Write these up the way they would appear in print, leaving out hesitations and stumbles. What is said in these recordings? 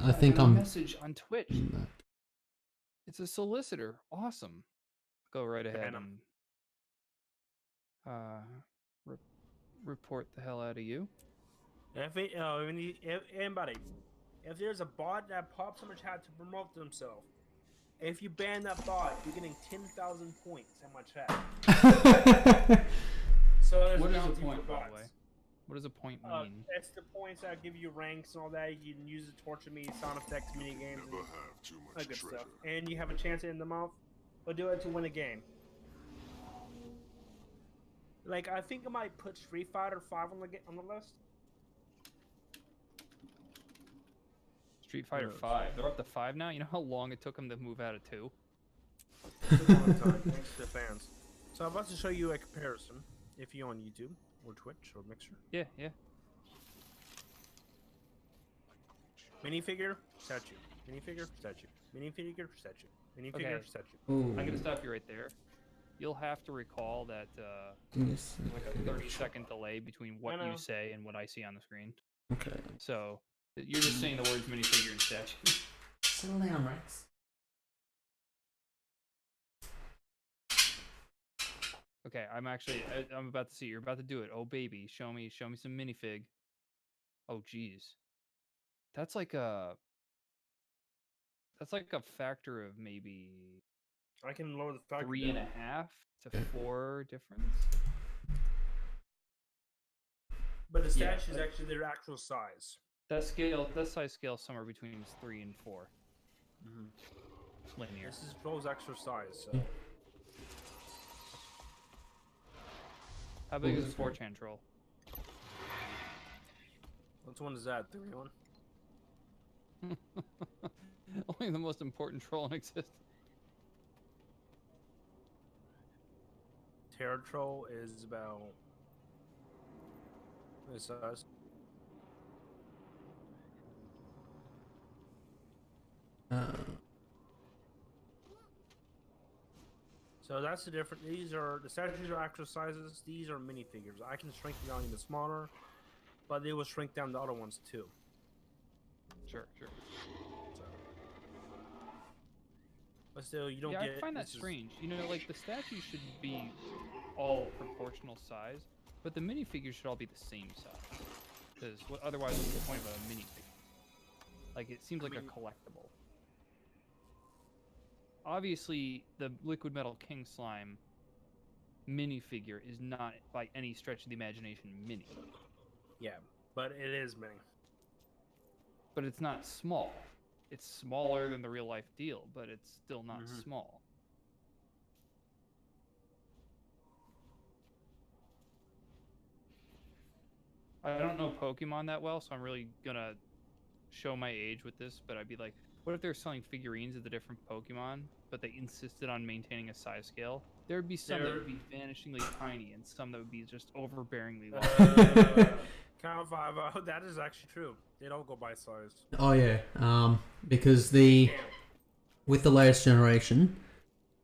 I think a I'm. message on Twitch. It's a solicitor. Awesome. Go right ahead Venom. and report the hell out of you. Anybody, if there's a bot that pops on the chat to promote themselves, if you ban that bot, you're getting 10,000 points in my chat. So there's What is a bounty point, for by bots. the way? What does a point mean? It's the points that give you ranks and all that. You can use it to torture me, sound effects, mini games, and all good stuff. And you have a chance to end the month, but do it to win a game. Like I think I might put Street Fighter 5 on the list. Street Fighter 5. They're up to 5 now. You know how long it took them to move out of 2? It took a long time, thanks to the fans. So I'm about to show you a comparison. If you're on YouTube or Twitch or Mixer. Yeah. Minifigure, statue. Minifigure, statue. Minifigure, statue. Minifigure, Okay. statue. Ooh. I'm gonna stop you right there. You'll have to recall that Yes. like a 30-second delay between what I know. you say and what I see on the screen. Okay. So you're just saying the words minifigure and statue. Settle down, Rex. Okay, I'm about to see. You're about to do it. Oh baby, show me some minifig. Oh geez, that's like a factor of maybe I can lower the factor 3.5 to 4 difference. But the Yeah, statue is actually their actual size. That size scale is somewhere between 3 and 4. Linear. This is Bro's extra size, so. How big is a 4chan troll? Which one is that? 31? Only the most important troll in existence. Terror Troll is about this size. So that's the difference. The statues are actual sizes. These are minifigures. I can shrink down even smaller, but they will shrink down the other ones too. Sure. So. But still, you don't get. I find that strange. You know, like the statues should be all proportional size, but the minifigures should all be the same size. Because otherwise, what's the point of a minifigure? Like it seems like a collectible. Obviously, the Liquid Metal King Slime minifigure is not by any stretch of the imagination mini. Yeah, but it is mini. But it's not small. It's smaller than the real life deal, but it's still not small. I don't know Pokemon that well, so I'm really gonna show my age with this, but I'd be like, what if they're selling figurines of the different Pokemon, but they insisted on maintaining a size scale? There would be some that would be vanishingly tiny, and some that would be just overbearingly large. Count 5. That is actually true. They don't go by size. Oh yeah. Because with the latest generation,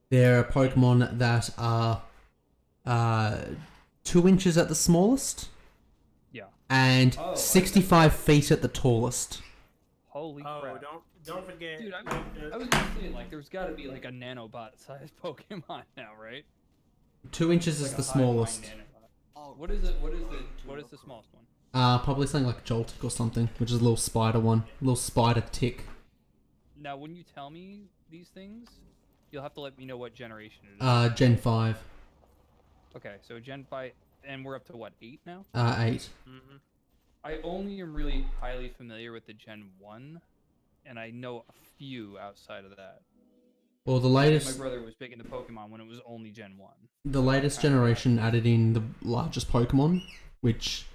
there are Pokemon that are 2 inches at the smallest. Yeah. And 65 feet at the tallest. Holy crap! Don't forget. Dude, I was gonna say, like, there's got to be like a nanobot-sized Pokemon now, right? 2 inches is Like the a hive mind smallest. nanobot. What is it? What is the smallest one? Probably something like Joltik or something, which is a little spider one, little spider tick. Now, when you tell me these things, you'll have to let me know what generation it is. Gen 5. Okay, so Gen 5, and we're up to what, 8 now? 8. I only am really highly familiar with the Gen 1, and I know a few outside of that. Well, the My latest, brother was big into Pokemon when it was only Gen 1. the latest generation added in the largest Pokemon, which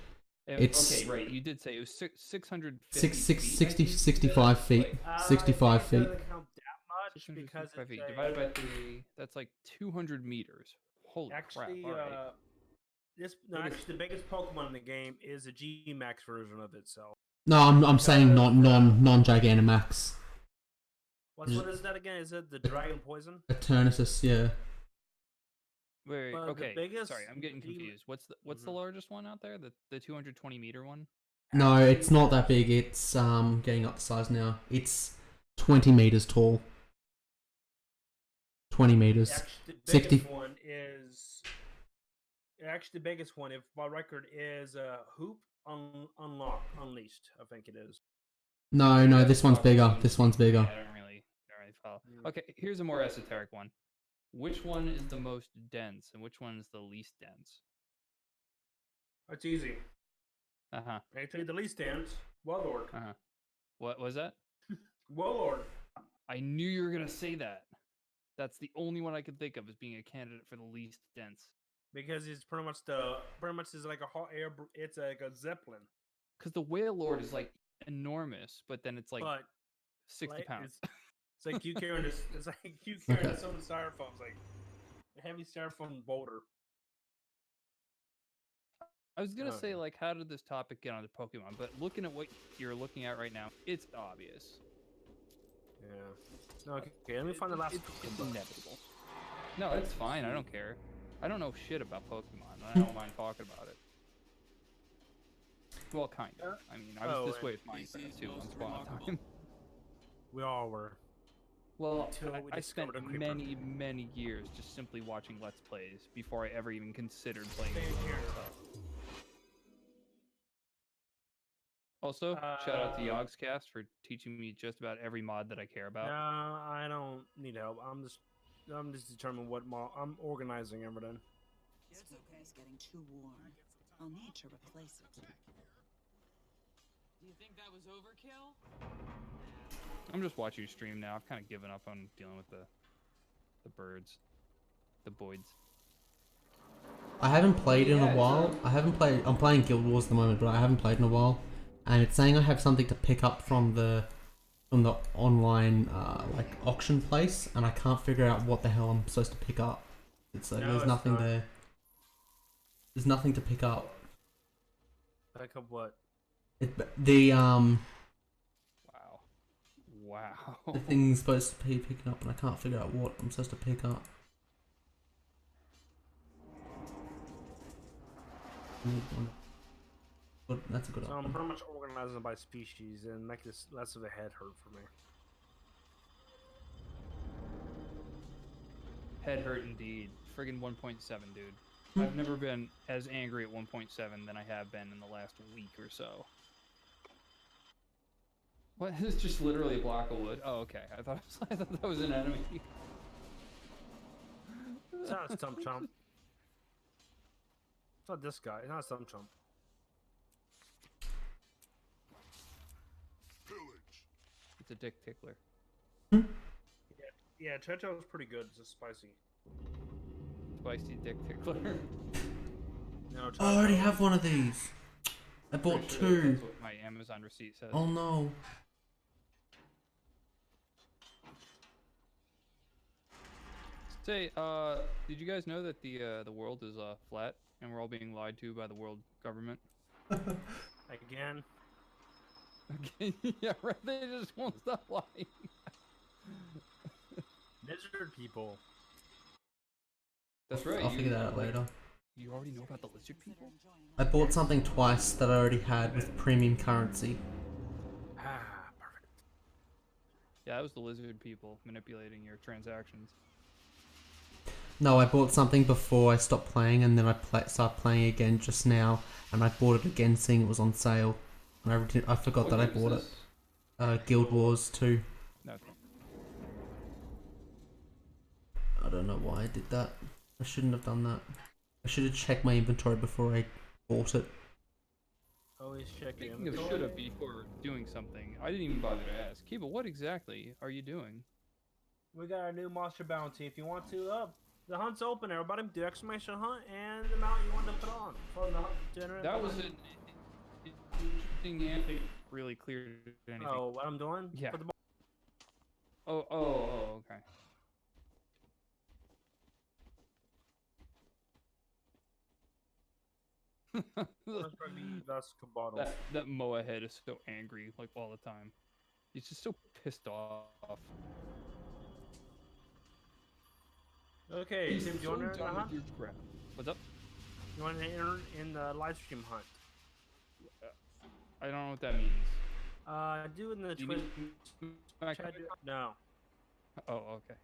it's okay, right. You did say it was 650 65 feet. 65 feet. It doesn't count that much because 665 feet it's divided by 3. That's like 200 meters. Holy actually, crap! All right. actually the biggest Pokemon in the game is a G Max version of itself. No, I'm saying not non Gigantamax. What is that again? Is it the Dragon Poison? Eternatus, yeah. Wait, Well, the okay. biggest Sorry, I'm getting demon- confused. What's the largest one out there? The 220 meter one? No, it's not that big. It's getting up the size now. It's 20 meters tall. 20 meters. Actually, the 60. biggest one is. Actually, the biggest one, if by record, is Hoop Unleashed. I think it is. No, this one's bigger. Probably- This one's bigger. Yeah, I don't really follow. Mm. Okay, here's a more esoteric one. Which one is the most dense, and which one is the least dense? It's easy. Uh-huh. Actually, the least dense, Warlord. What was that? Warlord. I knew you were gonna say that. That's the only one I could think of as being a candidate for the least dense. Because it's pretty much is like a hot air. It's like a zeppelin, Because the Whale Lord is like enormous, but then it's like but 60 like, pounds. It's like you carrying this. It's like you carrying Okay. some styrofoam, like a heavy styrofoam boulder. I was gonna Oh, say yeah. like, how did this topic get onto Pokemon? But looking at what you're looking at right now, it's obvious. Yeah. Okay, let me find the last. It's inevitable. No, it's fine. I don't care. I don't know shit about Pokemon. I don't mind talking about it. Well, kind of. I mean, I was this way with Minecraft too once upon a time. We all were. Well, Until we I spent discovered a creeper. many years just simply watching Let's Plays before I ever even considered playing Same the here. stuff. Also, shout out to Yogscast for teaching me just about every mod that I care about. No, I don't need help. I'm just determining what I'm organizing everything. This weapon is getting too warm. I'll need to replace it. Do you think that was overkill? I'm just watching you stream now. I've kind of given up on dealing with the birds, the boids. I haven't played in a while. I'm playing Guild Wars at the moment, but I haven't played in a while. And it's saying I have something to pick up from the online like auction place, and I can't figure out what the hell I'm supposed to pick up. It's like No, there's it's nothing not. there. There's nothing to pick up. Back up what? The Wow. the thing's supposed to be picking up, and I can't figure out what I'm supposed to pick up. But that's a good So I'm option. pretty much organizing by species and make this less of a head hurt for me. Head hurt indeed. Friggin' 1.7, dude. I've never been as angry at 1.7 than I have been in the last week or so. What? It's just literally a block of wood. Oh, okay. I thought that was an enemy. It's not a stump chump. It's not this guy. It's not a stump chump. It's a dick tickler. Yeah, Checho is pretty good. It's just spicy. Spicy dick tickler. No, I already have one of these. I bought Pretty sure two. That's what my Amazon receipt says. Oh no. Say, did you guys know that the world is flat and we're all being lied to by the world government? Again. Okay, yeah, right. They just won't stop lying. Lizard people. That's right. I'll figure that out later. You already know about the lizard people? I bought something twice that I already had with premium currency. Ah, perfect. Yeah, that was the lizard people manipulating your transactions. No, I bought something before I stopped playing, and then I started playing again just now, and I bought it again seeing it was on sale. And I forgot that I bought it. Guild Wars 2. Okay. I don't know why I did that. I shouldn't have done that. I should have checked my inventory before I bought it. Always check it. Speaking of should have before doing something, I didn't even bother to ask. Kiba, what exactly are you doing? We got our new monster bounty. If you want to, the hunt's open. Everybody do exclamation hunt and the amount you want to put on. For the hunt to generate That the was hunt. an interesting answer. Really clear anything. Oh, what I'm doing? Yeah. For the Oh, okay. That's probably that's Kabottle. that Moa head is so angry, like all the time. He's just so pissed off. Okay, Tim, do you want to enter the done hunt? with your crap. What's up? You want to enter in the live stream hunt? I don't know what that means. Do in the You Twitch mean my chat. No. Oh, okay.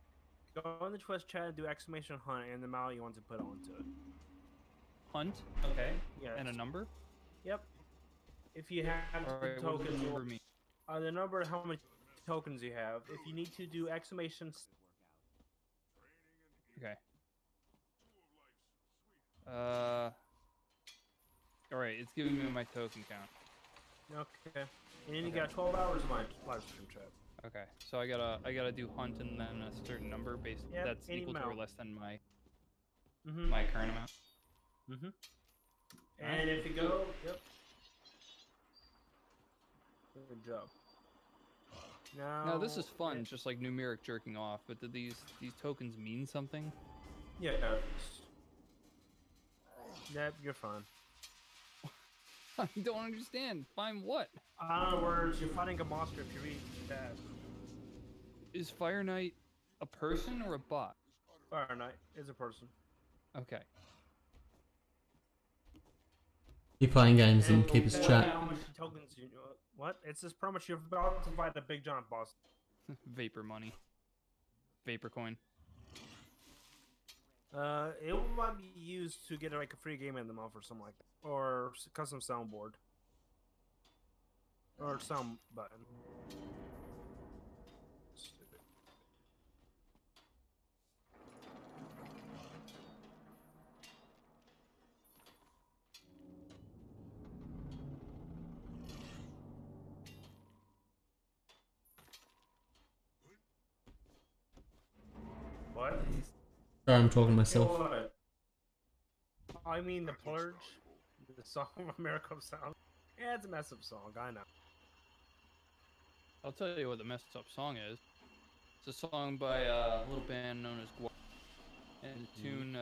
Go in the Twitch chat and do exclamation hunt and the amount you want to put onto it. Hunt. Okay. Yes. And a number. Yep. If you have All the right. What does tokens, the number mean? the number of how many tokens you have. If you need to do exclamation. Okay. All right. It's giving me my token count. Okay. And then you got 12 hours of live stream chat. Okay. So I gotta do hunt and then a certain number based Yep, that's any equal to or amount. less than my Mm-hmm. my current amount. Mm-hmm. And if you go, yep. Good job. Now this is fun, yeah. just like numeric jerking off. But do these tokens mean something? Yeah. Yep, you're fine. I don't understand. Fine what? In other words, you're fighting a monster if you read that. Is Fire Knight a person or a bot? Fire Knight is a person. Okay. Keep playing games and keep his chat. How much tokens you what? It's just pretty much you're about to fight the big giant boss. Vapor money. Vapor coin. It might be used to get like a free game in the month or something like that, or custom soundboard, or sound button. Stupid. What? Sorry, I'm talking to myself. What? I mean the Purge, the song from America Sound. Yeah, it's a messed up song, I know. I'll tell you what the messed up song is. It's a song by a little band known as Guar. And the tune,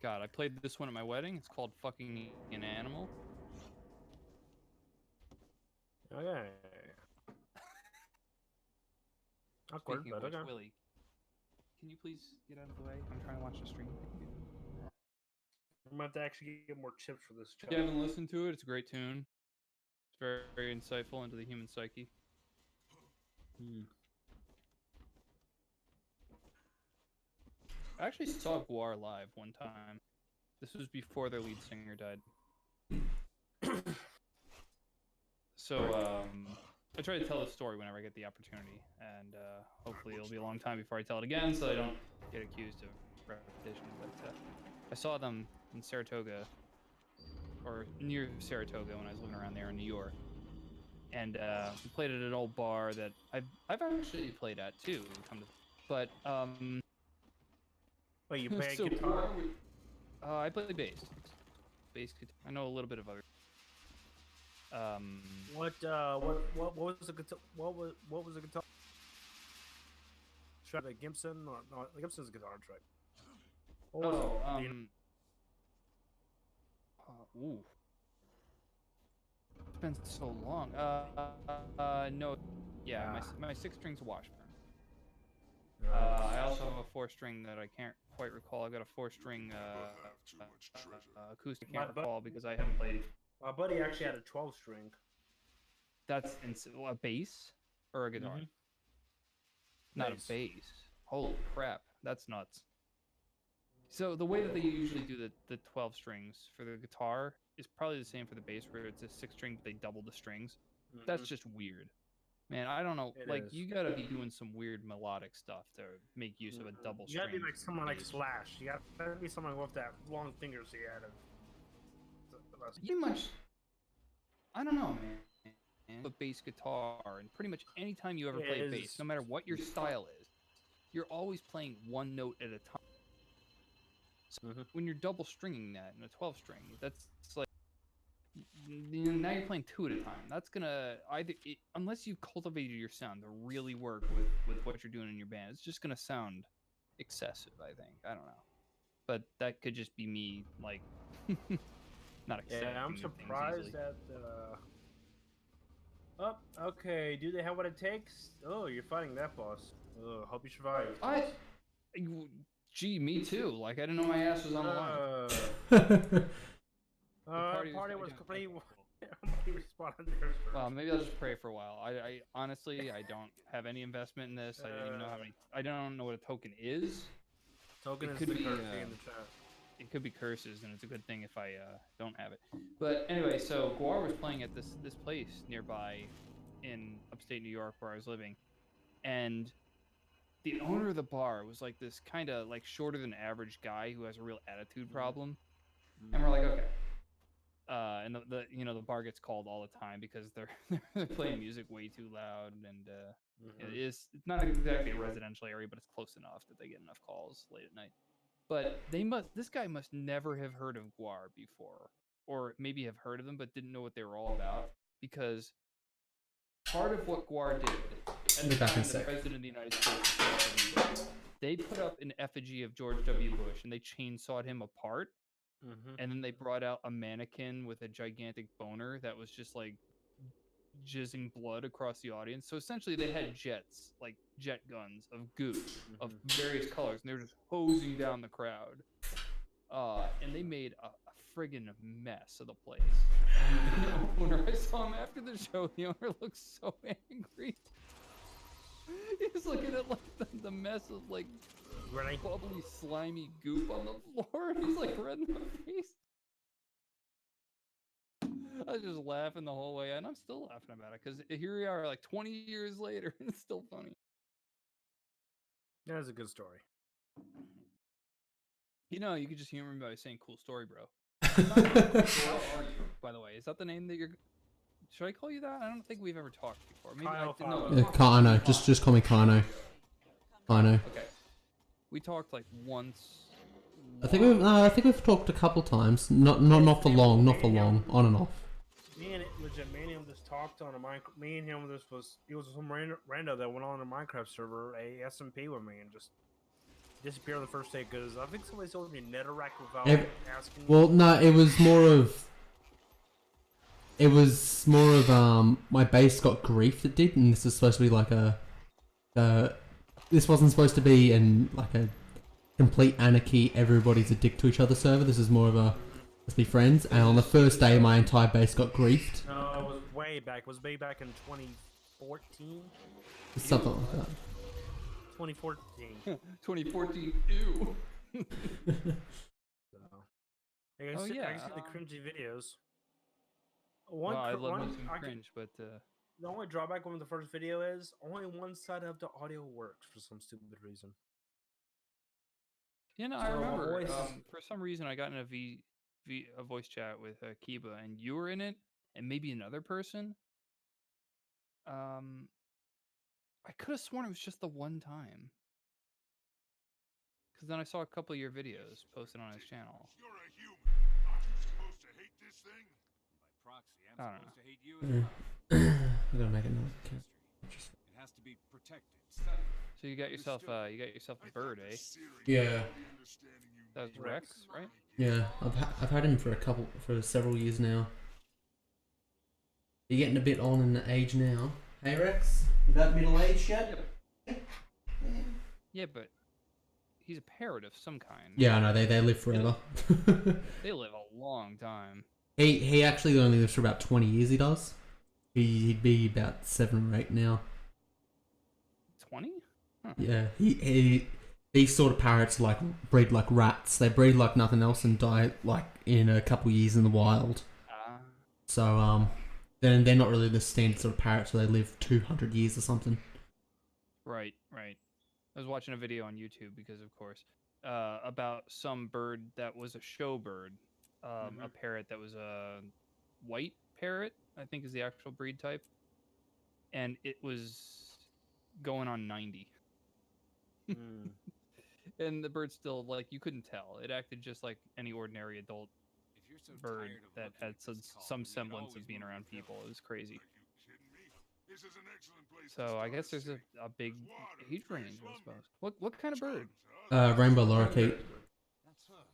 God, I played this one at my wedding. It's called Fucking an Animal. Okay. Awkward, Speaking of but which, okay. Willie, can you please get out of the way? I'm trying to watch the stream. I'm about to actually get more chips for this If chat. you haven't listened to it, it's a great tune. It's very, very insightful into the human psyche. I actually saw Guar live one time. This was before their lead singer died. So, I try to tell this story whenever I get the opportunity, and hopefully it'll be a long time before I tell it again, so I don't get accused of repetition. But I saw them in Saratoga, or near Saratoga, when I was living around there in New York, and we played at an old bar that I've actually played at too. But Wait, you play so guitar? I play bass. Bass guitar. I know a little bit of other. What was the guitar? What was the guitar? Should I have Gibson or no? Gibson's a guitar, that's right. What was Oh, it? Do you- ooh. It's been so long. No. Yeah, my 6-string's a Washburn. I also have a 4-string that I can't quite recall. I got a 4-string acoustic. Can't My recall because I haven't played. My buddy actually had a 12-string. That's a bass or a guitar. Mhm. Not Bass. a bass. Holy crap, that's nuts. So the way that they usually do the 12 strings for the guitar is probably the same for the bass, where it's a 6-string, but they double the strings. That's Mhm. just weird. Man, I don't know. It Like, is. you gotta be doing some weird melodic stuff to make use of a double You string. gotta be like someone like bass. Slash. You gotta be someone with that long fingers he had. You much. I don't know, man. A bass guitar, and pretty much any time you ever play bass, Is- no matter what your style is, you're always playing one note at a time. So Mhm. when you're double stringing that in a 12 string, that's like now you're playing 2 at a time. That's gonna unless you've cultivated your sound to really work with what you're doing in your band, it's just gonna sound excessive. I think. I don't know, but that could just be me, like not accepting. Yeah, I'm things surprised easily. that. Oh, okay. Do they have what it takes? Oh, you're fighting that boss. Oh, hope you survive. Gee, me too. Like, I didn't know my ass was on the line. The party party was was going complete. down. He respawned on there first. Well, maybe I'll just pray for a while. I honestly, I don't have any investment in this. I don't even know how many. I don't know what a token is. Token it is could the be, card thing in the chat. It could be curses, and it's a good thing if I don't have it. But anyway, so Guar was playing at this place nearby in upstate New York where I was living, and the owner of the bar was like this kind of like shorter than average guy who has a real attitude problem, and we're like, okay. And the bar gets called all the time because they're playing music way too loud, and it's not exactly a residential area, but it's close enough that they get enough calls late at night. But this guy must never have heard of Guar before, or maybe have heard of them but didn't know what they were all about, because part of what Guar did at the time the president of the United States, George W. Bush, they put up an effigy of George W. Bush and they chainsawed him apart. And then they brought out a mannequin with a gigantic boner that was just like jizzing blood across the audience. So essentially they had jets, like jet guns of goo of various colors, and they were just hosing down the crowd. And they made a friggin' mess of the place. And the owner, I saw him after the show, the owner looked so angry. He was looking at like the mess of like bubbly, slimy goop on the floor, and he's like red in the face. I was just laughing the whole way, and I'm still laughing about it because here we are, like 20 years later, and it's still funny. That was a good story. You know, you could just humor me by saying "cool story, bro." How are you, by the way? Is that the name that you're? Should I call you that? I don't think we've ever talked before. Maybe Kano. Just call me Kano. Kano. Okay. We talked like once. I think we've talked a couple times. Not for long. Not for long. On and off. Me and him just talked on a Minecraft. Me and him he was some rando that went on a Minecraft server, a SMP with me, and just disappeared on the first day because I think somebody told me netherrack without asking. Well, no, it was more of my base got grief that did, and this is supposed to be like this wasn't supposed to be like a complete anarchy, everybody's a dick to each other server. This is more of a let's be friends. And on the first day, my entire base got griefed. No, it was way back. It was way back in 2014. Something like that. 2014. 2014. Ew. So, I see the cringy videos. I love me some cringe, but the only drawback with the first video is only one side of the audio works for some stupid reason. You know, I remember for some reason I got in a voice chat with Kiba, and you were in it, and maybe another person. I could have sworn it was just the one time. Because then I saw a couple of your videos posted on his channel. You're a human. Aren't you supposed to hate this thing? By proxy, I I'm don't supposed to hate you as well. I'm gonna make a note. It has to be protected, studied. So you got yourself a bird, eh? Yeah. That was Rex, right? Yeah, I've had him for several years now. You're getting a bit on in the age now. Hey Rex, you about middle age yet? Yeah, but he's a parrot of some kind. Yeah, I know they live forever. They live a long time. He actually only lives for about 20 years. He does. He'd be about 7 or 8 now. 20? Huh. Yeah, these sort of parrots like breed like rats. They breed like nothing else and die like in a couple years in the wild. So then they're not really the standard sort of parrots where they live 200 years or something. Right. I was watching a video on YouTube because, of course, about some bird that was a show bird, a parrot that was a white parrot, I think is the actual breed type, and it was going on 90. And the bird still, like, you couldn't tell. It acted just like any ordinary adult bird that had some semblance of being around people. It was crazy. So I guess there's a big age range, I suppose. What kind of bird? Rainbow lorikeet.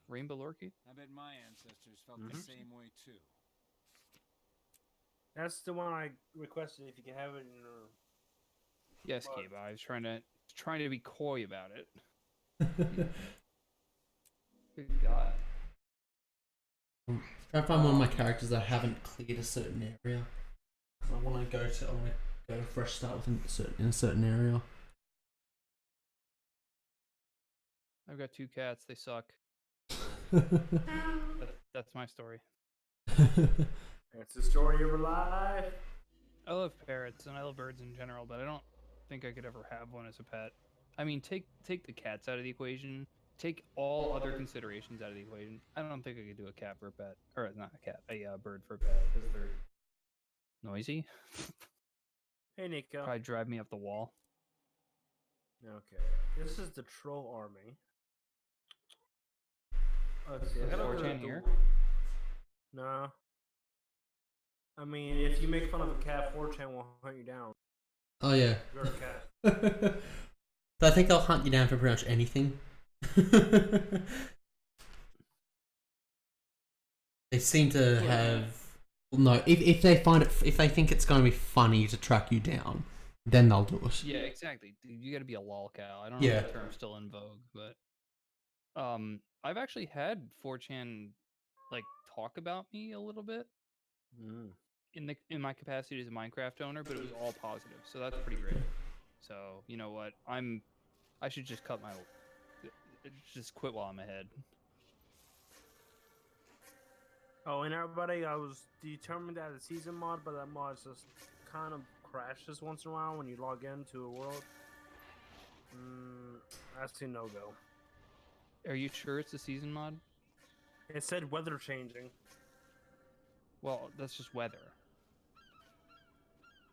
Rainbow lorikeet? I bet my ancestors felt the same way too. That's the one I requested if you can have it in your... Yes, Kiba. I was trying to be coy about it. Good God. Try to find one of my characters that haven't cleared a certain area. 'Cause I want to go to a fresh start in a certain area. I've got 2 cats. They suck. That's my story. It's the story of your life. I love parrots and I love birds in general, but I don't think I could ever have one as a pet. I mean, take the cats out of the equation. Take all other considerations out of the equation. I don't think I could do a cat for a pet, or not a cat, a bird for a pet because they're noisy. Hey, Nico. Probably drive me up the wall. Okay, this is the troll army. Let's see. I Is gotta go to 4chan the- here? No. I mean, if you make fun of a cat, 4chan will hunt you down. Oh yeah. You're a cat. So I think they'll hunt you down for pretty much anything. They seem to have. No, if they find it, if they think it's going to be funny to track you down, then they'll do it. Yeah, exactly. Dude, you got to be a lolcow. I don't know Yeah. if the term's still in vogue, but I've actually had 4chan like talk about me a little bit in my capacity as a Minecraft owner, but it was all positive, so that's pretty great. So you know what, I should just just quit while I'm ahead. Oh, and everybody, I was determined to add a season mod, but that mod just kind of crashes once in a while when you log into a world. That's a no-go. Are you sure it's a season mod? It said weather changing. Well, that's just weather.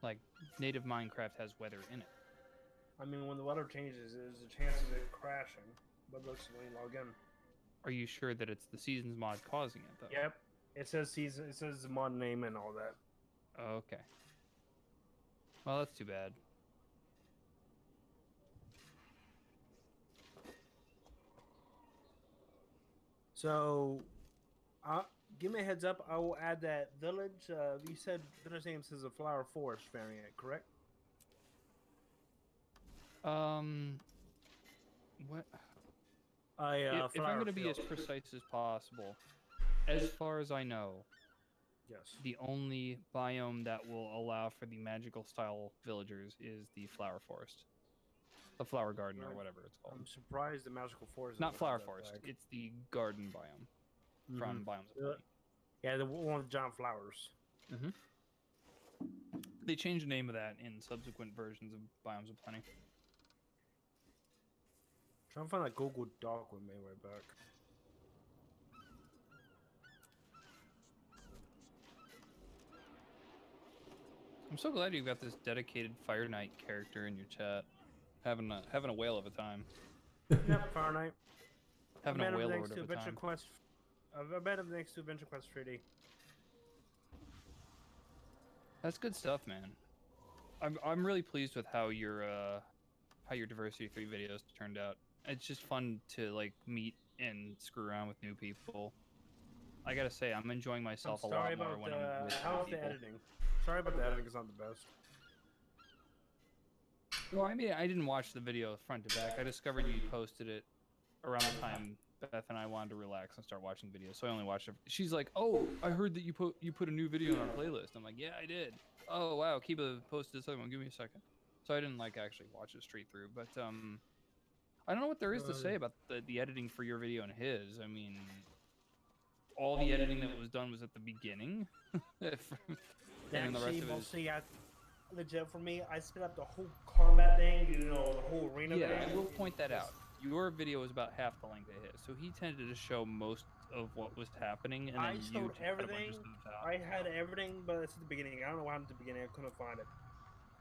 Like, native Minecraft has weather in it. I mean, when the weather changes, there's a chance of it crashing. But looks when you log in. Are you sure that it's the seasons mod causing it, though? Yep. It says season. It says the mod name and all that. Okay. Well, that's too bad. So, give me a heads up. I will add that village. You said village name says a flower forest variant, correct? What? If I'm going to be as precise as possible, as far as I know, Yes. the only biome that will allow for the magical style villagers is the flower forest. The flower garden, or Right. whatever it's called. I'm surprised the magical forest. Not doesn't flower have that forest, back. it's the garden biome from Biomes of Plenty. Yeah, the one with giant flowers. They changed the name of that in subsequent versions of Biomes of Plenty. Trying to find that Google Doc with me way back. I'm so glad you got this dedicated Fire Knight character in your chat. Having a whale of a time. Yep, Fire Knight. Having I a met him whale next lord to of a Adventure time. Quest. I met him next to Adventure Quest 3D. That's good stuff, man. I'm really pleased with how your Diversity 3 videos turned out. It's just fun to like meet and screw around with new people. I gotta say, I'm enjoying myself a Sorry lot more about when I'm with how's new the people. editing? Sorry about the editing. It's not the best. Well, I mean, I didn't watch the video front to back. I discovered you posted it around the time Beth and I wanted to relax and start watching videos, so I only watched it. She's like, "Oh, I heard that you put a new video on our playlist." I'm like, "Yeah, I did." Oh wow, Kiba posted this other one. Give me a second. So I didn't like actually watch it straight through, but I don't know what there is to say about the editing for your video and his. I mean, all the editing that was done was at the beginning. And then the rest Actually, of it is mostly, legit for me, I sped up the whole combat thing. You know, the whole arena yeah, thing. I will point that out. Your video was about half the length of his, so he tended to show most of what was happening, and then I you showed just had a bunch of everything. stuff out. I had everything, but it's at the beginning. I don't know what happened at the beginning. I couldn't find it.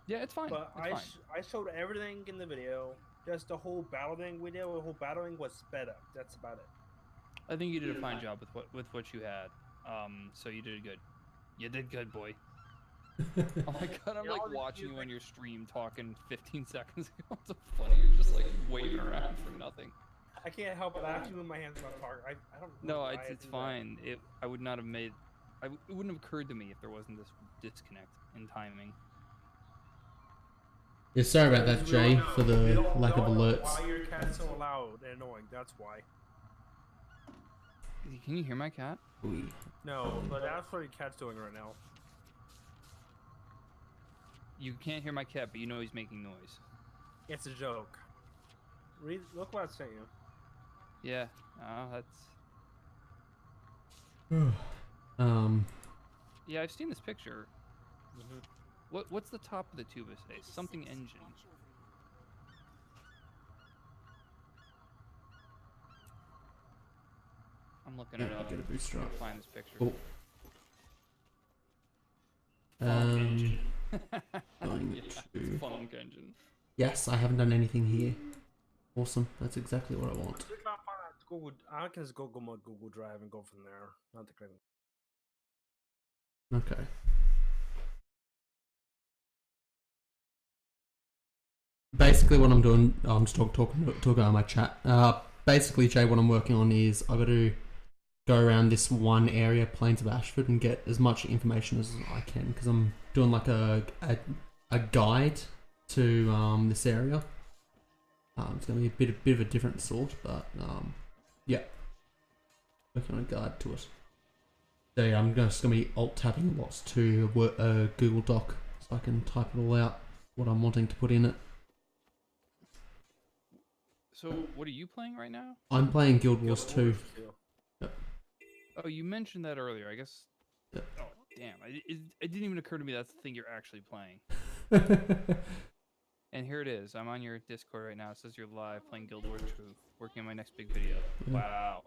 Yeah, it's fine. But It's fine. I showed everything in the video. Just the whole battle thing we did. The whole battling was sped up. That's about it. I think you did a fine job with what you had. So you did good. You did good, boy. Oh my god, I'm Yeah, all like the watching you music- on your stream talking 15 seconds ago. It's so funny. You're just like waving around for nothing. I can't help it. I have to move my hands on target. I don't. know No, why it's I it's do that. fine. I would not have made. It wouldn't have occurred to me if there wasn't this disconnect in timing. Yeah, sorry about that, We Jay, all know- for we the all lack of know alerts. Why your cat's so loud and annoying? That's why. Can you hear my cat? We. No, but that's what your cat's doing right now. You can't hear my cat, but you know he's making noise. It's a joke. Look what I sent you. Yeah. Oh, that's. Yeah, I've seen this picture. What's the top of the tuba say? Something engine. I'm looking it up. Get a booster I'm up. gonna find this picture. Oh. Funk engine. Going Yeah, to. it's funk engine. Yes, I haven't done anything here. Awesome. That's exactly what I want. We can find out Google. I can just Google my Google Drive and go from there. Not the credit. Okay. Basically, what I'm doing, I'm just talking about my chat. Basically, Jay, what I'm working on is I got to go around this one area, Plains of Ashford, and get as much information as I can because I'm doing like a guide to this area. It's going to be a bit of a different sort, but yeah, working on a guide to it. So yeah, I'm just going to be alt tabbing lots to Google Doc so I can type it all out what I'm wanting to put in it. So, what are you playing right now? I'm playing Guild Wars 2. Oh, you mentioned that earlier. I guess. Yep. Oh, damn! It didn't even occur to me that's the thing you're actually playing. And here it is. I'm on your Discord right now. It says you're live playing Guild Wars 2, working on my next big video. Wow.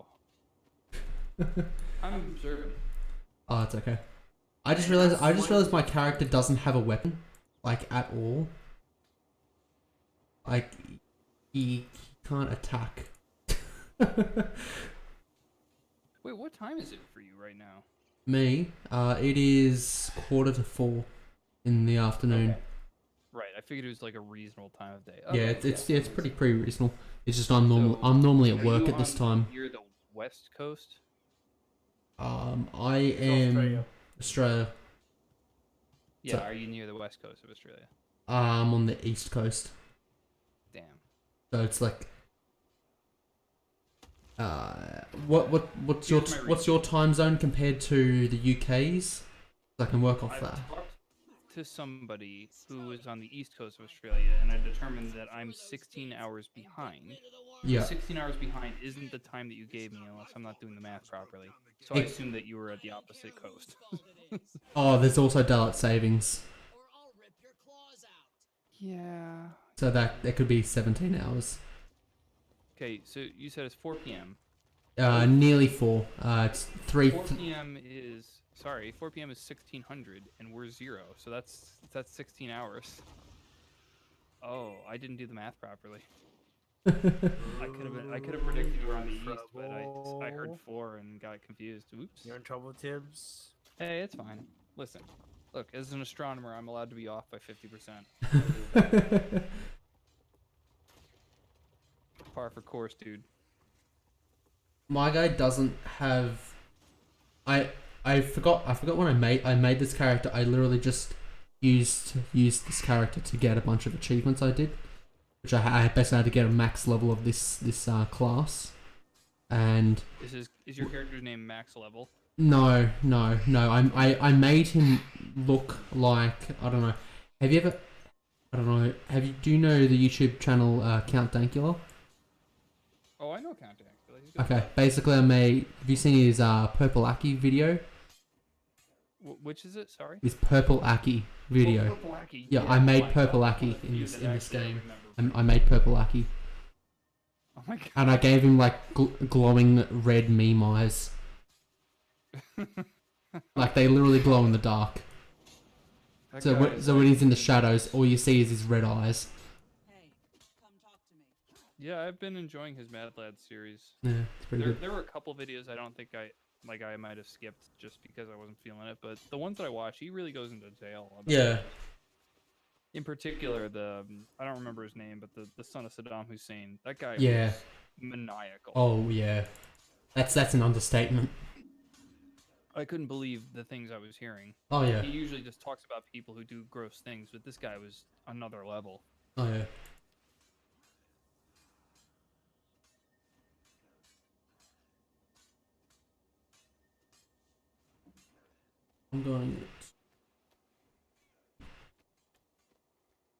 I'm observing. Oh, it's okay. I just realized my character doesn't have a weapon, like at all. Like he can't attack. Wait, what time is it for you right now? Me, it is 3:45 in the afternoon. Okay. Right, I figured it was like a reasonable time of day. Yeah, Okay, it's pretty reasonable. It's just I'm normally at Are work you at this on time. You're the West Coast. I am Australia. Yeah, So- are you near the West Coast of Australia? I'm on the East Coast, Damn. so it's like. Here's my What's your time zone compared to the UK's? So I can work off I that. talked to somebody who is on the East Coast of Australia, and I determined that I'm 16 hours behind. Yeah. 16 hours behind isn't the time that you gave me, unless I'm not doing the math properly. So I Hey. assumed that you were at the opposite coast. Oh, there's also daylight savings, Yeah. so that could be 17 hours. Okay, so you said it's 4 p.m. Nearly 4. It's 3. 4 p.m. is 4 p.m. is 1600, and we're 0, so that's 16 hours. Oh, I didn't do the math properly. I could have predicted you were on the east, but I heard 4 and got confused. Oops. You're in trouble, Tibbs. Hey, it's fine. Listen, look, as an astronomer, I'm allowed to be off by 50%. Par for course, dude. My guy doesn't have. I forgot when I made this character. I literally just used this character to get a bunch of achievements I did, which I basically had to get a max level of this class, and Is your character's name max level? no. I made him look like, I don't know. Have you ever? I don't know. Do you know the YouTube channel Count Dankula? Oh, I know Count Dankula. He's good. Okay, basically I made. Have you seen his Purple Aki video? Which is it? Sorry. His Purple Aki video. Oh, Purple Aki. Yeah, I made my Purple God, Aki I'm in this confused, and actually I game. remember. I made Purple Aki, Oh my God. and I gave him like glowing red meme eyes. Like they literally glow in the dark. That So guy when, is so when like- he's in the shadows, all you see is his red eyes. Hey, come talk to me. Yeah, I've been enjoying his Mad Lad series. Yeah, it's pretty good. There were a couple videos I don't think I might have skipped just because I wasn't feeling it, but the ones that I watched, he really goes into detail. About Yeah. it. In particular, I don't remember his name, but the son of Saddam Hussein. That guy Yeah. was maniacal. Oh yeah, that's an understatement. I couldn't believe the things I was hearing. Oh yeah. He usually just talks about people who do gross things, but this guy was another level. Oh yeah. I'm going.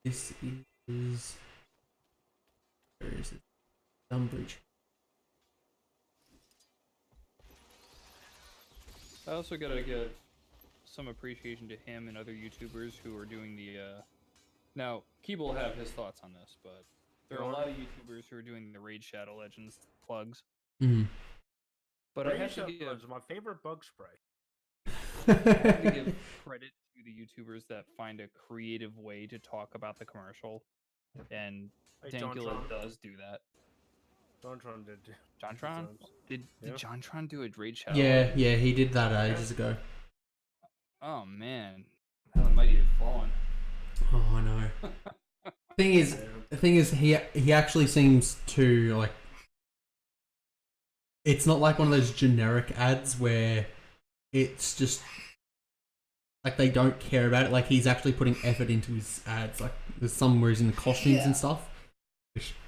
This is. Where is it? Dunbridge. I also gotta give some appreciation to him and other YouTubers who are doing the. Now, Keeb will have his thoughts on this, but there are a lot of YouTubers who are doing the Raid Shadow Legends plugs. Mm. But I have to give, Is my favorite bug spray. I have to give credit to the YouTubers that find a creative way to talk about the commercial, and Hey, Dankula JonTron. does do that. JonTron did. JonTron? Did Yeah. JonTron do a Raid Shadow? Yeah, Legends? yeah, he did that ages ago. Oh man, how the mighty have fallen. Oh, I know. The thing is, he actually seems to like. It's not like one of those generic ads where it's just like they don't care about it. Like he's actually putting effort into his ads. Like there's some where he's in the costumes and stuff.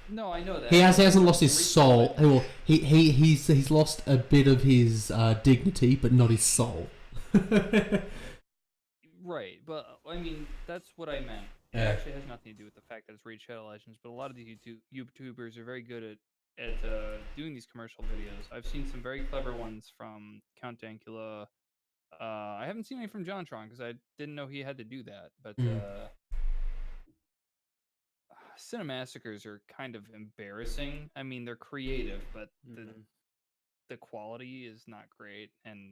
No, I know that. He hasn't lost his Raid soul. Shadow Well, he's lost a bit of his dignity, but not his soul. Right, but I mean that's what I meant. It Yeah. actually has nothing to do with the fact that it's Raid Shadow Legends, but a lot of these YouTubers are very good at doing these commercial videos. I've seen some very clever ones from Count Dankula. I haven't seen any from JonTron because I didn't know he had to do that. But Cinemassacres are kind of embarrassing. I mean, they're creative, but the quality is not great, and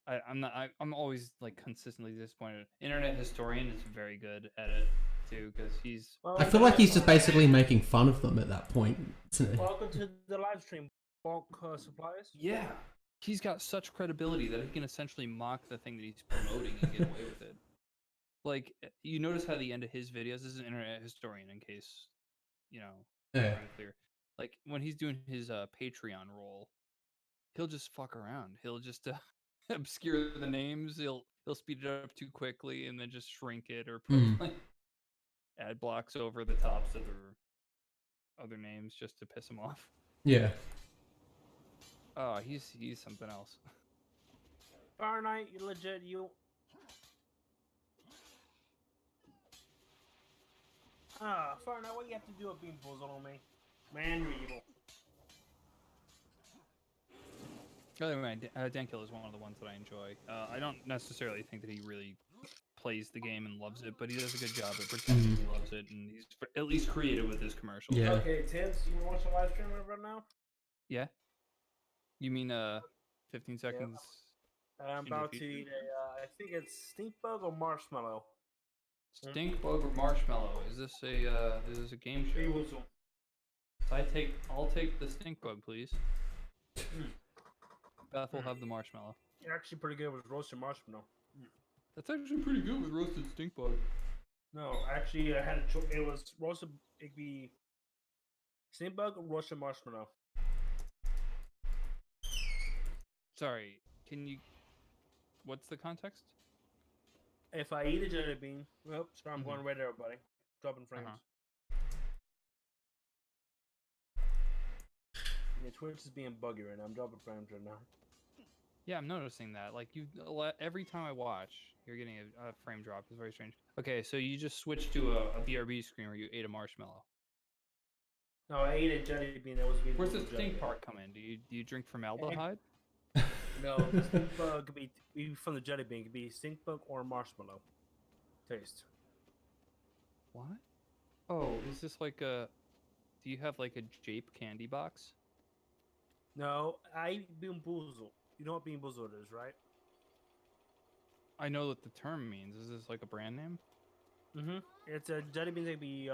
I'm always like consistently disappointed. Internet Historian is very good at it too because he's. Well, I feel like he's just basically making fun of them at that point. Isn't it? Welcome to the live stream, bulk supplies. Yeah, he's got such credibility that he can essentially mock the thing that he's promoting and get away with it. Like you notice how the end of his videos this is an Internet Historian in case you know Yeah. unclear. Like when he's doing his Patreon role, he'll just fuck around. He'll just obscure the names. He'll speed it up too quickly and then just shrink it or put like ad blocks over the tops of the other names just to piss him off. Yeah. Oh, he's something else. Fahrenheit, you legit, you. Fahrenheit, what do you have to do with being buzzed on me? Man, you're evil. Anyway, Dankula is one of the ones that I enjoy. I don't necessarily think that he really plays the game and loves it, but he does a good job at pretending he loves it, and he's at least creative with his commercials. Yeah. Okay, Tibbs, you want to watch the live stream right now? Yeah? You mean 15 seconds? I'm into the about to future? eat a, I think it's stink bug or marshmallow. Stink bug or marshmallow? Is this a game show? Bewuzzle. So I'll take the stink bug, please. Beth will have the marshmallow. You're actually pretty good with roasted marshmallow. That's actually pretty good with roasted stink bug. No, actually, I had a choice. It was roasted. It'd be stink bug or roasted marshmallow. Sorry, can you? What's the context? If I eat a jelly bean, oh, sorry, I'm going right there, buddy. Dropping frames. Your Twitch is being buggy right now. I'm dropping frames right now. Yeah, I'm noticing that. Like every time I watch, you're getting a frame drop. It's very strange. Okay, so you just switched to a BRB screen where you ate a marshmallow. No, I ate a jelly bean that was being. Where's the jelly stink bean. part come in? Do you drink formaldehyde? No, the stink bug could be from the jelly bean. It could be stink bug or marshmallow. Taste. What? Oh, is this like a? Do you have like a Jape candy box? No, I eat Bean Boozled. You know what Bean Boozled is, right? I know what the term means. Is this like a brand name? Mm-hmm. It's a jelly bean that could be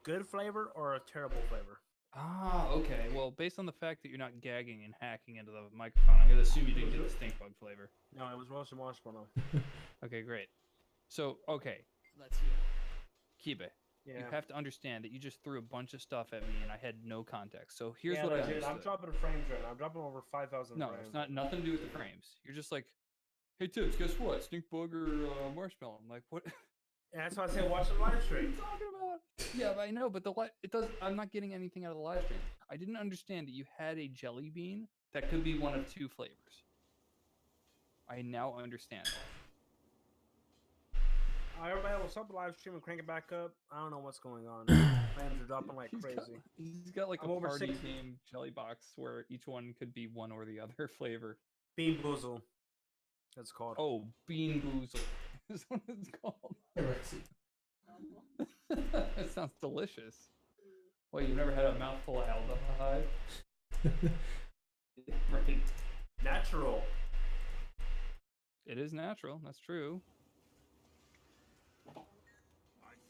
good flavor or a terrible flavor. Ah, okay. Well, based on the fact that you're not gagging and hacking into the microphone, I'm gonna assume you didn't get the stink bug flavor. No, it was roasted marshmallow. Okay, great. So, okay, Let's hear it. Kibe, Yeah. you have to understand that you just threw a bunch of stuff at me and I had no context. So here's Yeah, what I legit, I'm understood. dropping the frames right now. I'm dropping over 5,000 No, frames. it's not nothing to do with the frames. You're just like, hey Tibbs, guess what? Stink bug or marshmallow? I'm like, what? And that's why I said watch the live What are you stream. talking about? Yeah, but I know, but it does. I'm not getting anything out of the live stream. I didn't understand that you had a jelly bean that could be one of two flavors. I now understand. Everybody, what's up? Live stream and crank it back up. I don't know what's going on. Flames are dropping like crazy. He's got like I'm a over party 60. game jelly box where each one could be one or the other flavor. Bean Boozle. That's called. Oh, Bean Boozle is what it's called. That sounds delicious. Wait, you've never had a mouthful of aldehyde? Right. Natural. It is natural. That's true. I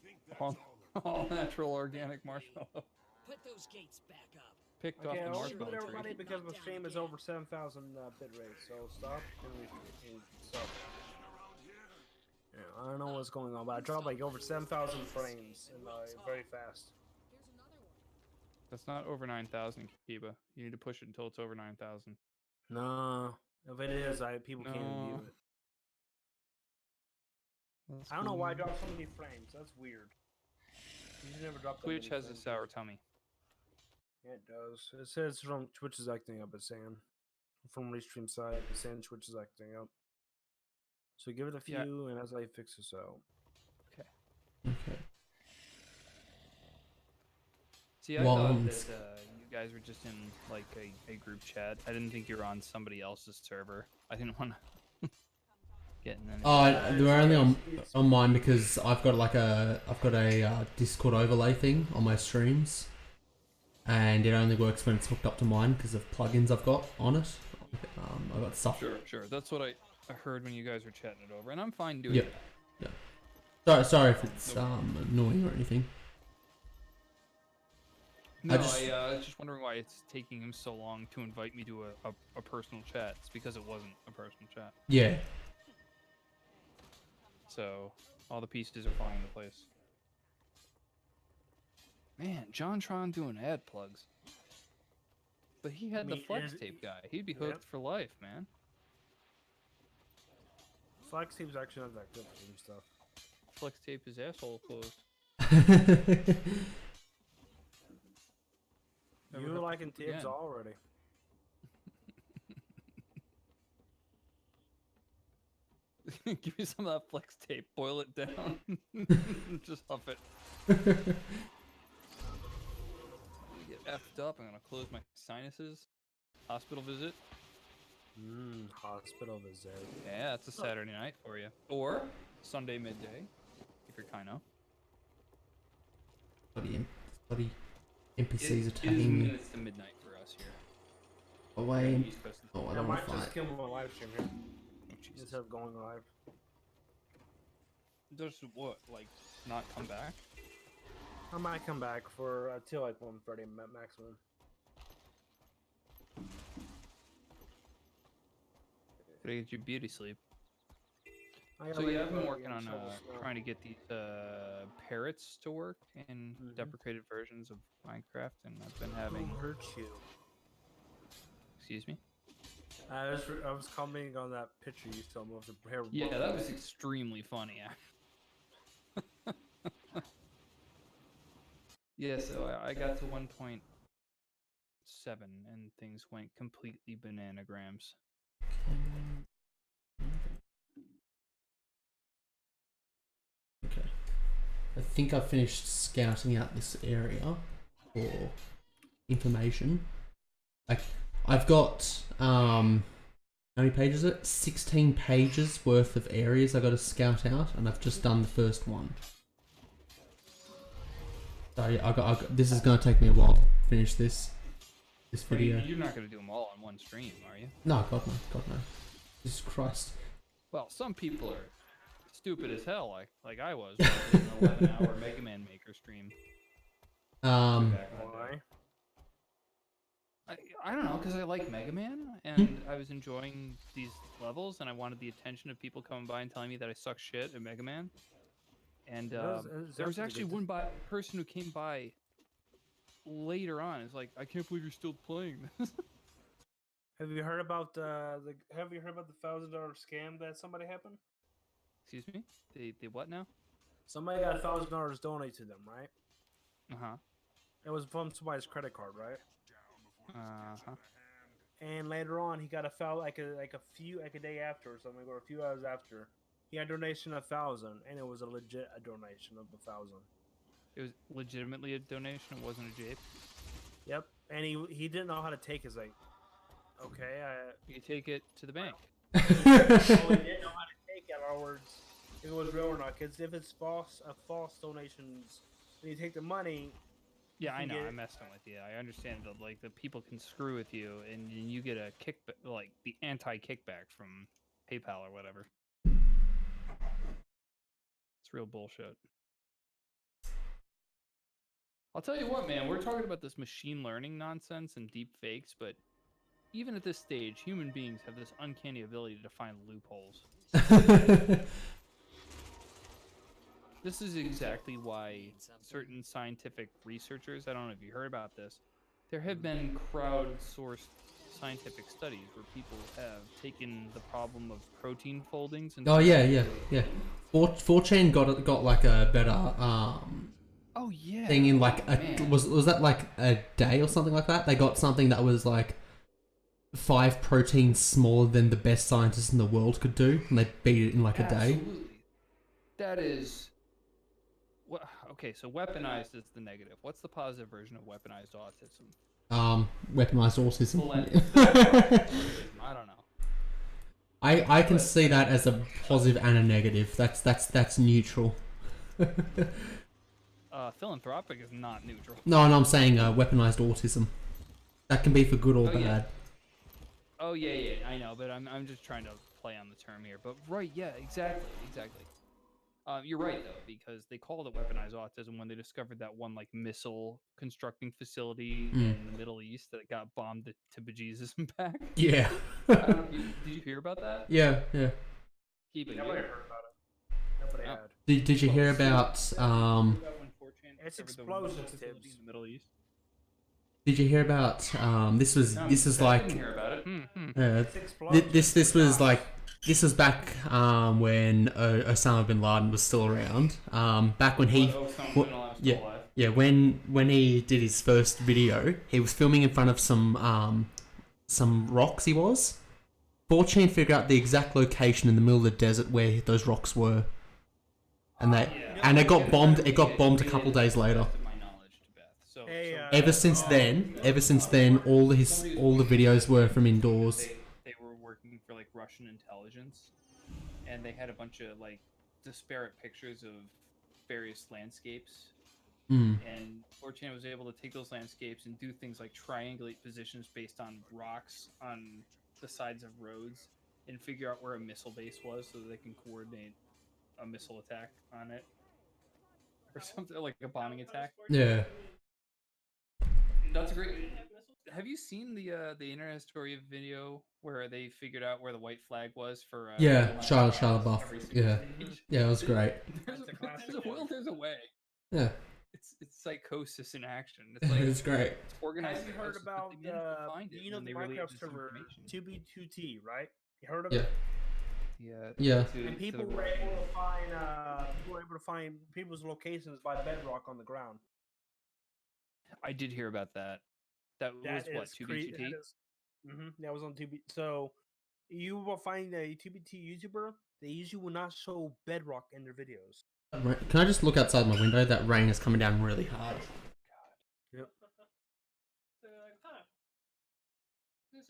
think that's All, all natural organic marshmallow Put those gates back up. picked Okay, off I the want to marshmallow mute tree. everybody because my stream is over 7,000 bit rate. So stop and we stop. Yeah, I don't know what's going on, but I dropped like over 7,000 frames and very fast. That's not over 9,000, Kiba. You need to push it until it's over 9,000. No, if it is, people can't view No. it. I don't know why I dropped so many frames. That's weird. You never dropped that Twitch many has a frames. sour tummy. Yeah, it does. It says from Twitch is acting up. It's saying from Restream side, it's saying Twitch is acting up. So give it a few, Yeah. and as I fix this out. Okay. See, I Well, thought I'm that s- you guys were just in like a group chat. I didn't think you were on somebody else's server. I didn't want to get in any. They're only on mine because I've got a Discord overlay thing on my streams, and it only works when it's hooked up to mine because of plugins I've got on it. I got stuff. Sure. That's what I heard when you guys were chatting it over, and I'm fine doing Yep. that. Sorry if it's annoying or anything. No, just- I was just wondering why it's taking him so long to invite me to a personal chat. It's because it wasn't a personal chat. Yeah. So all the pieces are falling into place. Man, JonTron doing ad plugs. But he had the mean, flex is- tape guy. He'd be Yep. hooked for life, man. Flex Team's actually not that good for some stuff. Flex tape his asshole closed. Never You were hooked liking up Tibbs again. already. Give me some of that flex tape. Boil it down. Just huff it. Get effed up. I'm gonna close my sinuses. Hospital visit. Hospital visit. Yeah, that's a Saturday night for you. Or Sunday midday, if you're kind of. Bloody NPCs It is attacking me. minutes to midnight for us here. Away. East Coast. Oh, I I don't want might to just fight. kill him on live stream here Oh, Jesus. instead of going live. Just what? Like, not come back? I might come back for till like 1:30 maximum. Gotta get your beauty sleep. I So gotta yeah, wait I've been for working the on shovel snow. trying to get these parrots to work in Mhm. deprecated versions of Minecraft, and I've been Who having. hurt you? Excuse me. I was commenting on that picture you saw of the hair. Yeah, that was extremely funny. Yeah, so I got to 1.7 and things went completely bananagrams. Okay. I think I've finished scouting out this area for information. I've got how many pages is it? 16 pages worth of areas I got to scout out, and I've just done the first one. So yeah, I got this is gonna take me a while to finish this video. You're not gonna do them all on one stream, are you? No, God no. Jesus Christ. Well, some people are stupid as hell, like I was. When I did an 11-hour Mega Man Maker stream. Back in the day. Why? I don't know, because I like Mega Man, and I was enjoying these levels, and I wanted the attention of people coming by and telling me that I suck shit at Mega Man. And It was there was definitely actually good one person who came by later on. It's like, I can't believe you're still playing this. Have you heard about the $1,000 scam that somebody happened? Excuse me? They what now? Somebody got $1,000 donated to them, right? Uh-huh. It was from somebody's credit card, right? Uh-huh. and later on he got a foul like a day after or something, or a few hours after. He had a donation of 1,000, and it was a legit donation of 1,000. It was legitimately a donation. It wasn't a jape. Yep, and he didn't know how to take his like. Okay, You take it to the bank. he didn't know how to take it. In other words, if it was real or not. Because if it's false donations, when you take the money, Yeah, I can know. get- I'm messing with you. I understand that like the people can screw with you, and you get a kickback, like the anti-kickback from PayPal or whatever. It's real bullshit. I'll tell you what, man. We're talking about this machine learning nonsense and deep fakes, but even at this stage, human beings have this uncanny ability to find loopholes. This is exactly why certain scientific researchers, I don't know if you heard about this, there have been crowdsourced scientific studies where people have taken the problem of protein foldings and Oh yeah. 4chan got like a better oh yeah thing in like a man. was that like a day or something like that? They got something that was like 5 proteins smaller than the best scientists in the world could do, and they beat it in like a day. Absolutely. That is what okay, so weaponized is the negative. What's the positive version of weaponized autism? Weaponized autism. I don't know. I can see that as a positive and a negative. That's neutral. Philanthropic is not neutral. No, I'm saying weaponized autism. That can be for good or Oh, yeah. bad. Oh yeah, I know, but I'm just trying to play on the term here. But right, yeah, exactly. You're right though, because they called it weaponized autism when they discovered that one like missile constructing facility in the Middle East that got bombed to bejesus and back. Yeah. I don't know if did you hear about that? Yeah. Keep it. nobody heard about it. Nobody Oh. had. Did you hear about It's Discovered the explosions, facility Tibbs. in the Middle East. Did you hear about this is I like didn't hear about it. It's explosions. this was like this was back when Osama bin Laden was still around. Back when he yeah when he did his first video, he was filming in front of some rocks. He was 4chan figured out the exact location in the middle of the desert where those rocks were, and it got bombed. It got bombed a couple days later. Hey, Ever since then, all the videos were from indoors. They were working for like Russian intelligence, and they had a bunch of like disparate pictures of various landscapes. And 4chan was able to take those landscapes and do things like triangulate positions based on rocks on the sides of roads and figure out where a missile base was so that they can coordinate a missile attack on it or something like a bombing attack. Yeah. That's great. Have you seen the Internet Story video where they figured out where the white flag was for? Yeah, Shia every LaBeouf. single Yeah. stage? Yeah, it was great. There's a way. Yeah, It's psychosis in action. It's like it's great. it's organized. have you heard psychosis, but about they managed to find it you know when the they relayed Minecraft this server information. 2B2T, right? You heard of Yeah. it? Yeah. And people were able to find people's locations by bedrock on the ground. I did hear about that. That was what 2B2T. That was on 2B. So you will find a 2B2 YouTuber. They usually will not show bedrock in their videos. Can I just look outside my window? That rain is coming down really hard. Yep.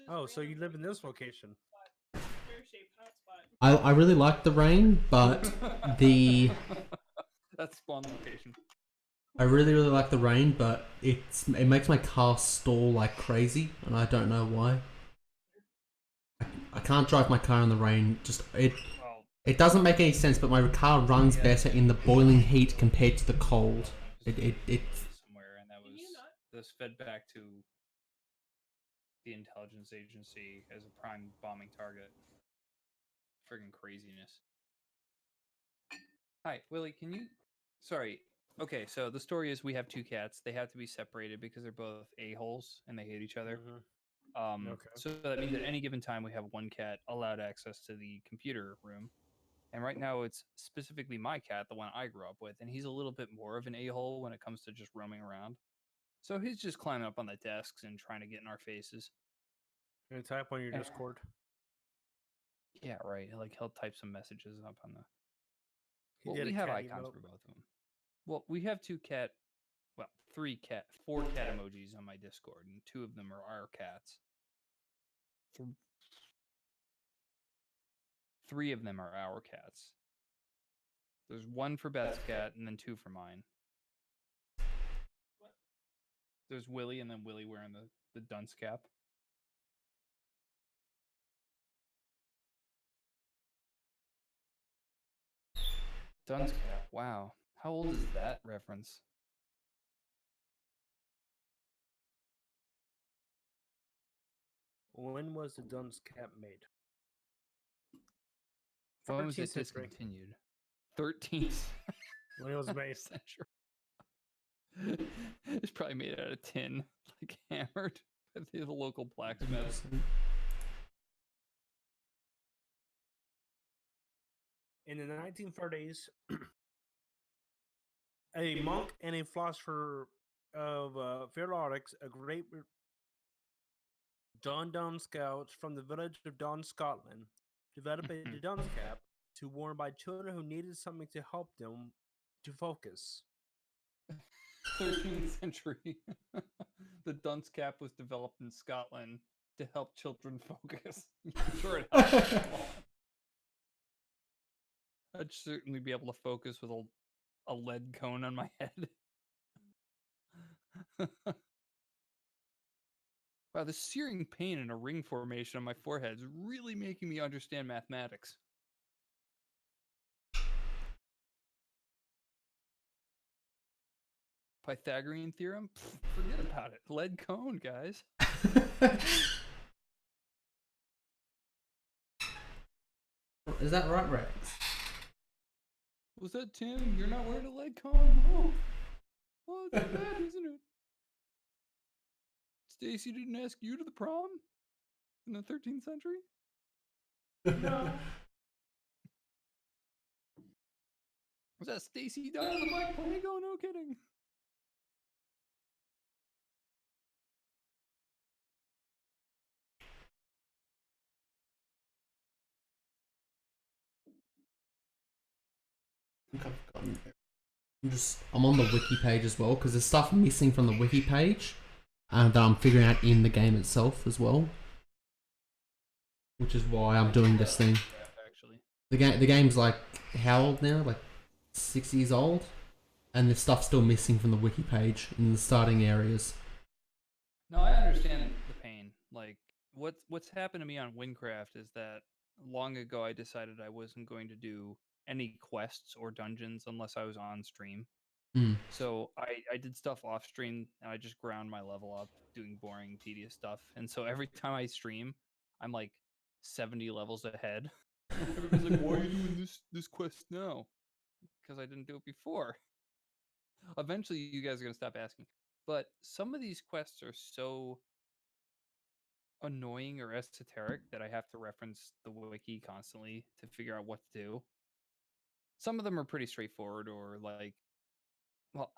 Oh, so you live in this location? I really like the rain, but That's spawn location. I really like the rain, but it makes my car stall like crazy, and I don't know why. I can't drive my car in the rain. It doesn't make any sense, but my car runs better in the boiling heat compared to the cold. It somewhere, and that was fed back to the intelligence agency as a prime bombing target. Friggin' craziness. Hi, Willie. Can you? Sorry. Okay, so the story is we have 2 cats. They have to be separated because they're both a-holes and they hate each other. Okay. So that means at any given time we have one cat allowed access to the computer room. And right now it's specifically my cat, the one I grew up with, and he's a little bit more of an a-hole when it comes to just roaming around. So he's just climbing up on the desks and trying to get in our faces. Can you type on your Yeah. Discord? Yeah, right. Like he'll type some messages up on the. He Well, did we a have cat icons emote. for both of them. Well, we have four cat emojis on my Discord, and 2 of them are our cats. 3 of them are our cats. There's 1 for Beth's cat, and then 2 for mine. There's Willie, and then Willie wearing the dunce cap. Dunce cap. Wow. How old is that reference? When was the Dunce cap made? When was 13th it century. discontinued? 13th When it was made. century. It's probably made out of tin, like hammered at the local blacksmith. In the 1930s, a monk and a philosopher of Philologics, a great Dun scouts from the village of Dun, Scotland, developed a dunce cap to worn by children who needed something to help them to focus. 13th century. The dunce cap was developed in Scotland to help children focus. I'm sure it helps. a lot. I'd certainly be able to focus with a lead cone on my head. Wow, the searing pain in a ring formation on my forehead is really making me understand mathematics. Pythagorean theorem? Pfft, forget about it. Lead cone, guys. Is that right, Rex? Was that Tim? You're not wearing a lead cone? Oh, oh it's bad, isn't it? Stacy didn't ask you to the prom in the 13th century? No. Was that Stacy died on the Black Plague? Oh, no kidding. I'm on the wiki page as well because there's stuff missing from the wiki page that I'm figuring out in the game itself as well, which is why I'm doing this thing. Actually, The game's like how old now? Like 6 years old, and there's stuff still missing from the wiki page in the starting areas. no, I understand the pain. Like, what's happened to me on Windcraft is that long ago I decided I wasn't going to do any quests or dungeons unless I was on stream. Mm. So I did stuff off stream and I just ground my level up doing boring, tedious stuff. And so every time I stream, I'm like 70 levels ahead. Everybody's like, "Why are you doing this quest now?" Because I didn't do it before. Eventually, you guys are gonna stop asking. But some of these quests are so annoying or esoteric that I have to reference the wiki constantly to figure out what to do. Some of them are pretty straightforward, or like, well,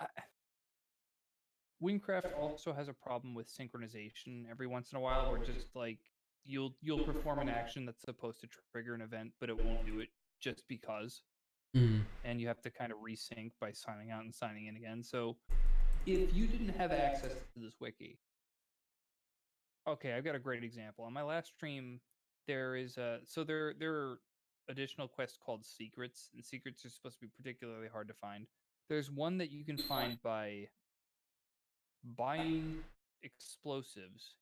Windcraft also has a problem with synchronization every once in a while, where just like you'll perform an action that's supposed to trigger an event, but it won't do it just because, and you have to kind of resync by signing out and signing in again. So if you didn't have access to this wiki, okay, I've got a great example. On my last stream, there is there are additional quests called secrets, and secrets are supposed to be particularly hard to find. There's one that you can find by buying explosives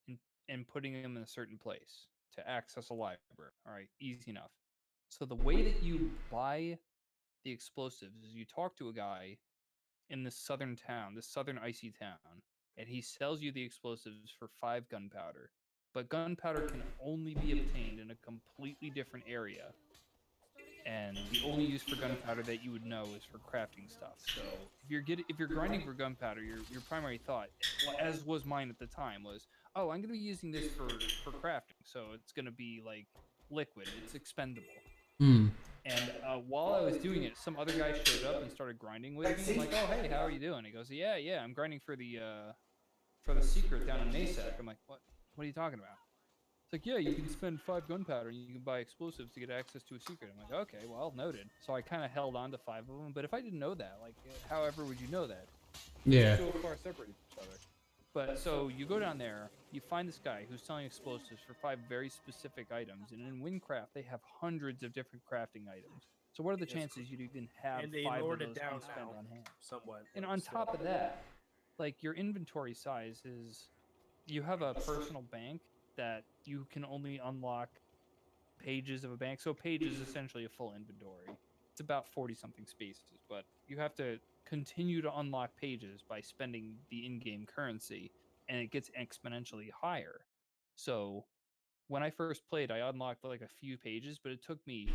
and putting them in a certain place to access a library. All right, easy enough. So the way that you buy the explosives is you talk to a guy in this southern town, this southern icy town, and he sells you the explosives for 5 gunpowder. But gunpowder can only be obtained in a completely different area. And the only use for gunpowder that you would know is for crafting stuff. So if you're grinding for gunpowder, your primary thought, as was mine at the time, was, oh, I'm going to be using this for crafting, so it's going to be like liquid, it's expendable. And while I was doing it, some other guy showed up and started grinding with me. I'm like, oh, hey, how are you doing? He goes, yeah, I'm grinding for the secret down in Nasek. I'm like, what are you talking about? like, yeah, you can spend 5 gunpowder and you can buy explosives to get access to a secret. I'm like, okay, well, noted. So I kind of held on to 5 of them. But if I didn't know that, like, however would you know that? Yeah. So far separated from each other. But so you go down there, you find this guy who's selling explosives for 5 very specific items, and in Windcraft they have hundreds of different crafting items. So what are the Yes, chances you'd even have and they 5 of lowered it those down unspent now, on hand? somewhat. And like, on still. top of that, like your inventory size is, you have a personal bank that you can only unlock pages of a bank. So a page is essentially a full inventory. It's about 40 something spaces, but you have to continue to unlock pages by spending the in-game currency, and it gets exponentially higher. So when I first played, I unlocked like a few pages, but it took me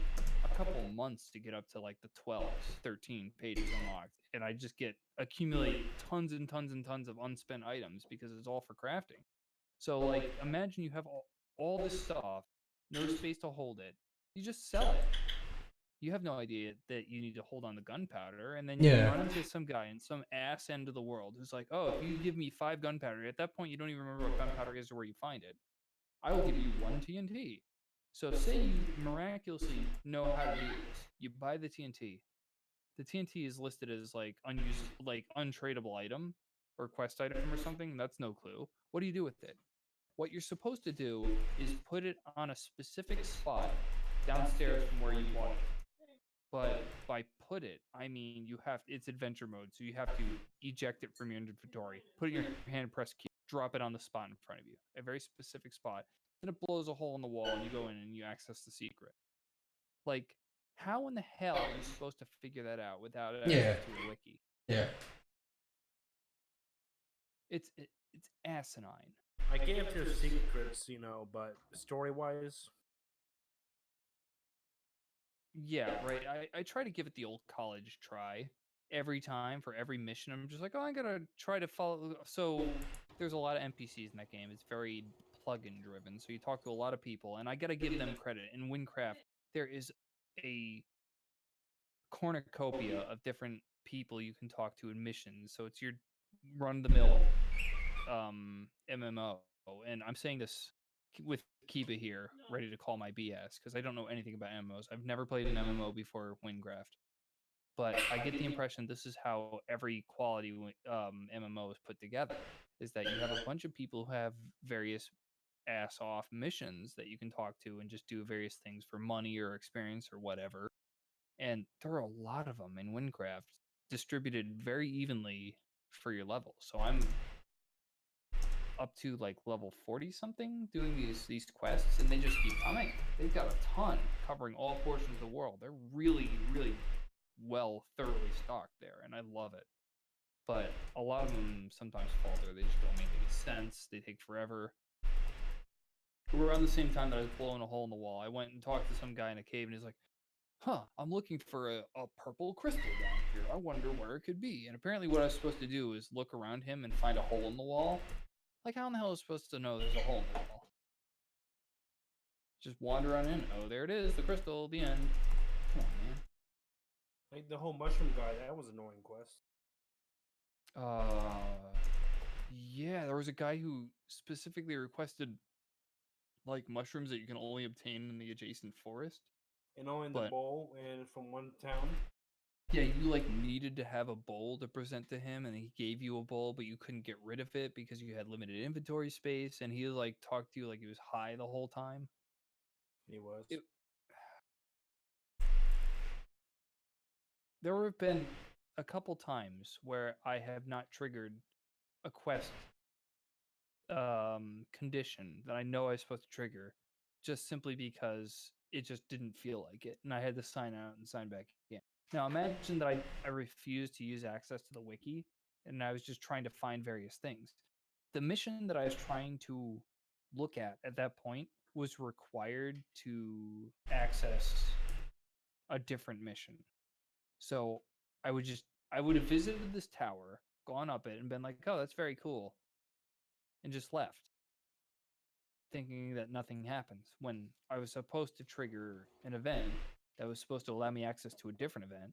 a couple months to get up to like the 12, 13 pages unlocked. And I just accumulate tons and tons and tons of unspent items because it's all for crafting. So like imagine you have all this stuff, no space to hold it. You just sell it. You have no idea that you need to hold on to gunpowder, and then you Yeah. run into some guy in some ass end of the world who's like, "Oh, if you give me 5 gunpowder," at that point you don't even remember what gunpowder is or where you find it. I will give you 1 TNT. So say you miraculously know how to do this. You buy the TNT. The TNT is listed as like unused, like untradeable item or quest item or something. That's no clue. What do you do with it? What you're supposed to do is put it on a specific spot downstairs from where you bought it. But by put it, I mean it's adventure mode, so you have to eject it from your inventory, put it in your hand, press Q, drop it on the spot in front of you, a very specific spot. Then it blows a hole in the wall, and you go in and you access the secret. Like, how in the hell are you supposed to figure that out without access Yeah. to a wiki? Yeah. It's asinine. I gave to secrets, but story-wise, Yeah, right. I try to give it the old college try every time for every mission. I'm just like, oh, I gotta try to follow. So there's a lot of NPCs in that game. It's very plugin driven. So you talk to a lot of people, and I gotta give them credit. In Windcraft, there is a cornucopia of different people you can talk to in missions. So it's your run the mill MMO. And I'm saying this with Kiba here, ready to call my BS because I don't know anything about MMOs. I've never played an MMO before Windcraft, but I get the impression this is how every quality MMO is put together: is that you have a bunch of people who have various ass off missions that you can talk to and just do various things for money or experience or whatever. And there are a lot of them in Windcraft, distributed very evenly for your level. So I'm up to like level 40 something doing these quests, and they just keep coming. They've got a ton covering all portions of the world. They're really well thoroughly stocked there, and I love it. But a lot of them sometimes falter. They just don't make any sense. They take forever. Around the same time that I was blowing a hole in the wall, I went and talked to some guy in a cave, and he's like, huh, I'm looking for a purple crystal down here. I wonder where it could be. And apparently what I was supposed to do is look around him and find a hole in the wall. Like, how in the hell is supposed to know there's a hole in the wall? Just wander on in. Oh, there it is, the crystal, the end. Come on, man. like the whole mushroom guy, that was an annoying quest. Yeah, there was a guy who specifically requested like mushrooms that you can only obtain in the adjacent forest. And only in the But- bowl and from one town. Yeah, you like needed to have a bowl to present to him, and he gave you a bowl, but you couldn't get rid of it because you had limited inventory space. And he like talked to you like he was high the whole time. He was. There have been a couple times where I have not triggered a quest condition that I know I was supposed to trigger, just simply because it just didn't feel like it, and I had to sign out and sign back in. Now imagine that I refused to use access to the wiki, and I was just trying to find various things. The mission that I was trying to look at that point was required to access a different mission. So I would have visited this tower, gone up it, and been like, oh, that's very cool, and just left, thinking that nothing happens, when I was supposed to trigger an event that was supposed to allow me access to a different event.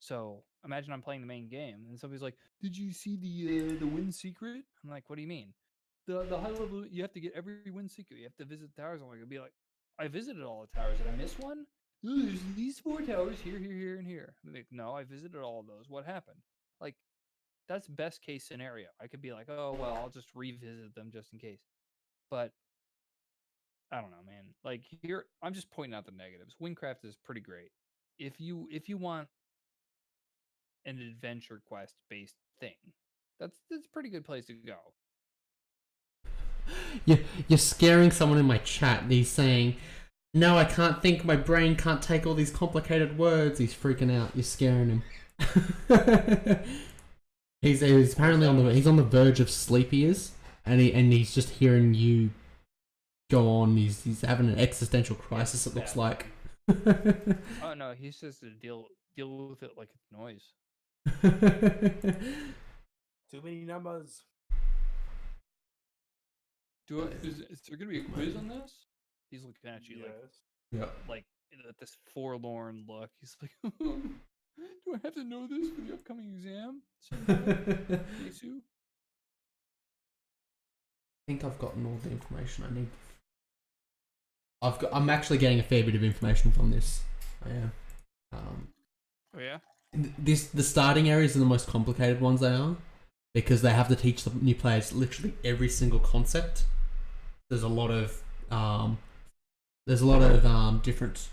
So imagine I'm playing the main game, and somebody's like, did you see the wind secret? I'm like, what do you mean? the high level, you have to get every wind seeker. You have to visit towers. I'm like, I'd be like, I visited all the towers. Did I miss one? "Ooh, there's these 4 towers here, here, here, and here. I'm like, no, I visited all of those. What happened? Like, that's best case scenario. I could be like, oh well, I'll just revisit them just in case. But I don't know, man. Like here, I'm just pointing out the negatives. Windcraft is pretty great. If you want an adventure quest based thing, that's a pretty good place to go. You're scaring someone in my chat. He's saying, "No, I can't think. My brain can't take all these complicated words." He's freaking out. You're scaring him. he's apparently on the verge of sleep. He is, and he's just hearing you go on. He's having an existential crisis. It looks like. Oh no, he's just to deal with it like it's noise. Too many numbers. Is there gonna be a quiz on this? He's looking at you Yes. like this forlorn look. He's like, do I have to know this for the upcoming exam? Jesu? I think I've gotten all the information I need. I'm actually getting a fair bit of information from this. I am. Oh yeah. The starting areas are the most complicated ones they are, because they have to teach the new players literally every single concept. There's a lot of different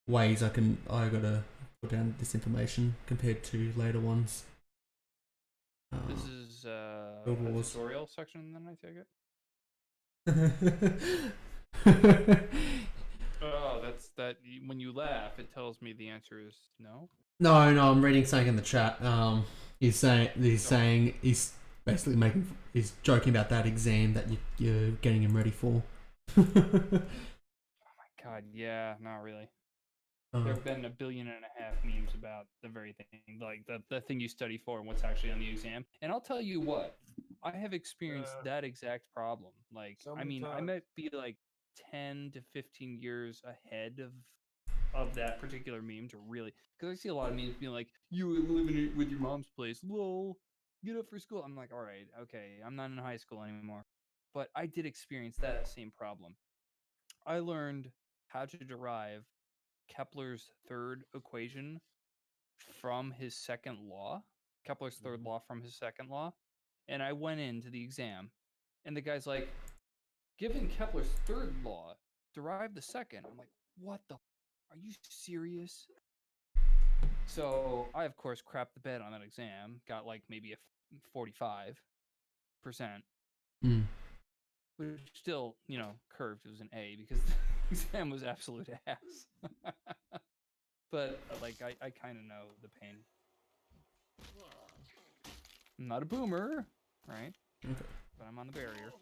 ways I gotta put down this information compared to later ones. This is Guild a Wars. tutorial section, then I take it. Oh, that's that. When you laugh, it tells me the answer is no. No, I'm reading something in the chat. He's saying he's basically he's joking about that exam that you're getting him ready for. Oh my god, yeah, not really. There Uh, have been 1.5 billion memes about the very thing, like the thing you study for and what's actually on the exam. And I'll tell you what, I have experienced that exact problem. Like, I mean, I might be like 10 to 15 years ahead of that particular meme to really, because I see a lot of memes being like, you were living with your mom's place, lol, get up for school. I'm like, all right, okay, I'm not in high school anymore. But I did experience that same problem. I learned how to derive Kepler's third equation from his second law, Kepler's third law from his second law. And I went into the exam, and the guy's like, given Kepler's third law, derive the second. I'm like, what the? Are you serious? So I, of course, crapped the bed on that exam, got like maybe a 45%, which still, curved. It was an A because the exam was absolute ass. But like, I kind of know the pain. I'm not a boomer, right? Okay. But I'm on the barrier.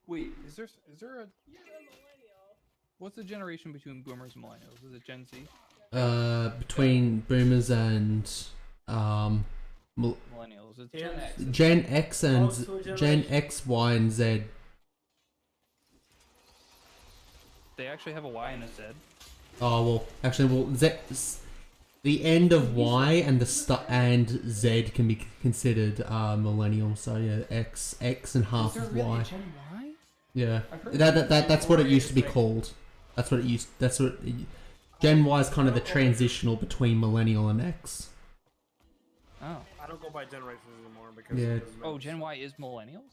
Wait, is there a? What's the generation between boomers and millennials? Is it Gen Z? Between boomers and Millennials. It's Gen X. Gen X and Also a Gen generation. X, Y, and Z. They actually have a Y and a Z. Oh well, actually, Z. The end of Y and and Z can be considered millennial. So yeah, X and half Is there of really Y. a Gen Y? Yeah, I've heard that's what it used to be called. Gen Y is kind of the transitional between millennial and X. Oh. I don't go by generations anymore because Yeah. it doesn't Oh, make Gen Y is millennials?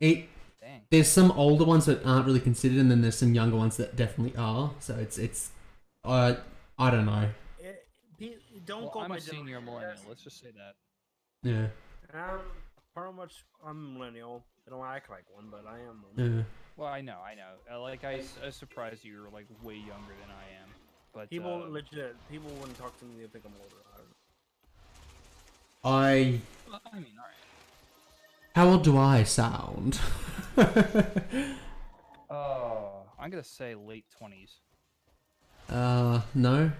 Dang. There's some older ones that aren't really considered, and then there's some younger ones that definitely are. So I don't know. Don't Well, go I'm by a senior generation. millennial. Let's just say that. Yeah, I'm millennial. I don't act like one, but I am one. yeah. Well, I know. Like, I surprised you were like way younger than I am. But People wouldn't talk to me. They think I'm older. well, I mean, all right. How old do I sound? I'm gonna say late 20s. No.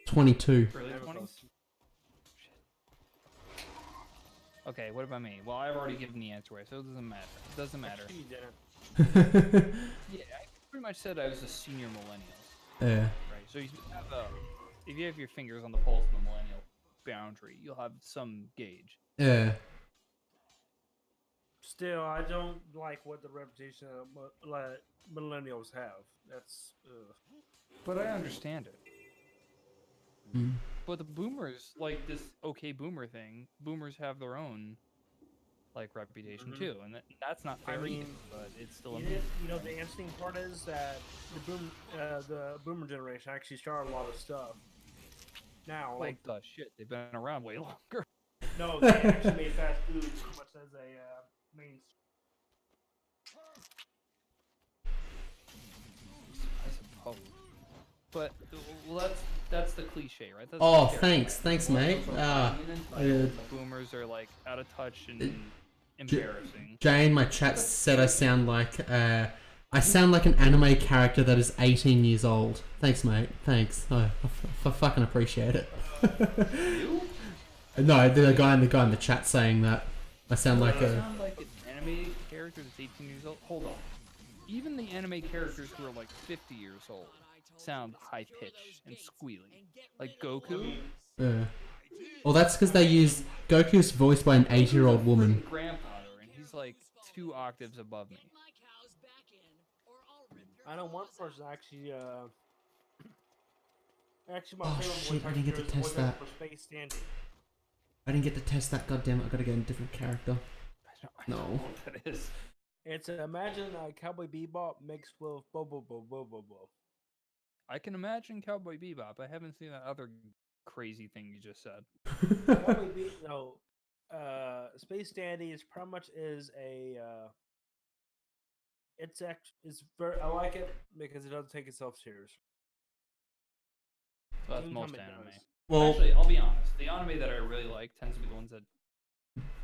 22. Early Never 20s. close. Okay, what about me? Well, I've already given the answer away, so it doesn't matter. It doesn't matter. Actually, you didn't. Yeah, I pretty much said I was a senior millennial, Yeah. right? So if you have your fingers on the pulse of the millennial boundary. You'll have some gauge. Yeah. Still, I don't like what the reputation of like millennials have. That's But I understand it. Mm. But the boomers, like this okay boomer thing, boomers have their own like reputation Mhm. too, and that's not I fair either, mean, but it's still you know, the interesting part is that the boomer generation actually started a lot of stuff. Now, like the shit. They've been around way longer. no, they actually made fast food pretty much as a main. I suppose. But well, that's the cliche, right? That's Oh, the stereotype. thanks, mate. The boomers are like out of touch and embarrassing. Jay in my chat said I sound like an anime character that is 18 years old. Thanks, mate. Thanks. I fucking appreciate it. No, the guy in the chat saying that I sound like I a. sound like an anime character that's 18 years old. Hold on. Even the anime characters who are like 50 years old sound high pitched and squealy. Like Goku. Well, that's because they use Goku's voiced by an 80-year-old woman. Grandfather, and he's like 2 octaves above me. I know one person actually. Actually, my Oh, favorite shit, voice I didn't get to actor is test the voice that. actor for Space Standing. I didn't get to test that. God damn it! I gotta get a different character. I don't No. know what that is. It's imagine Cowboy Bebop mixed with Bo. I can imagine Cowboy Bebop. I haven't seen that other crazy thing you just said. Cowboy Bebop, no. Space Dandy is pretty much is a. It's very. I like it because it doesn't take itself serious. So that's Teen most Comet anime. does. Well, Actually, I'll be honest. The anime that I really like tends to be the ones that.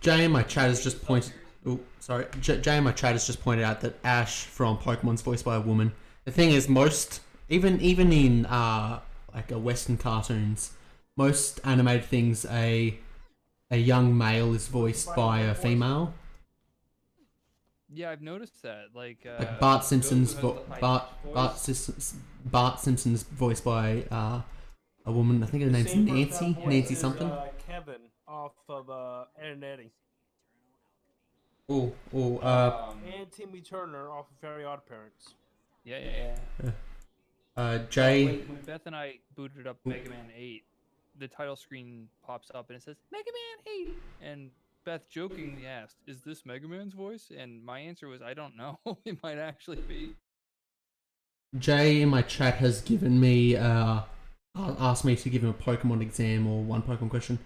Jay in my chat has just pointed. Oh, sorry. Jay in my chat has just pointed out that Ash from Pokemon's voiced by a woman. The thing is, most even in like Western cartoons, most animated things, a young male is voiced by a female. Yeah, I've noticed that. Like Bart Goku Simpson's has the high pitched voice. Bart Simpson's voiced by a woman. I think her name's Same person Nancy. that Nancy voices, something. Kevin off of Ed and Eddie. Oh, And Timmy Turner off of Very Odd Parents. Yeah. Jay. When Beth and I booted up Mega Man 8, the title screen pops up and it says Mega Man 8, and Beth jokingly asked, "Is this Mega Man's voice?" And my answer was, "I don't know. It might actually be." Jay in my chat has given me asked me to give him a Pokemon exam or one Pokemon question.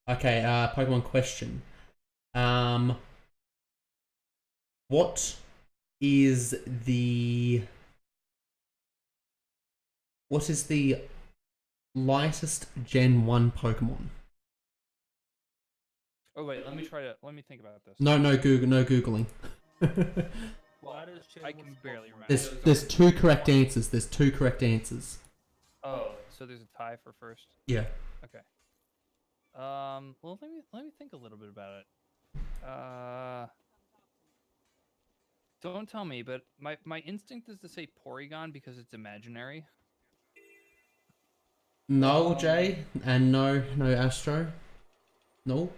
Okay, Pokemon question. What is the lightest Gen 1 Pokemon? Oh wait, let me think about this. No Googling. Well, I can barely remember. There's two correct answers. Oh, so there's a tie for first. Yeah. Okay. Well, let me think a little bit about it. Don't tell me, but my instinct is to say Porygon because it's imaginary. No, Jay, and no Astro. Nope.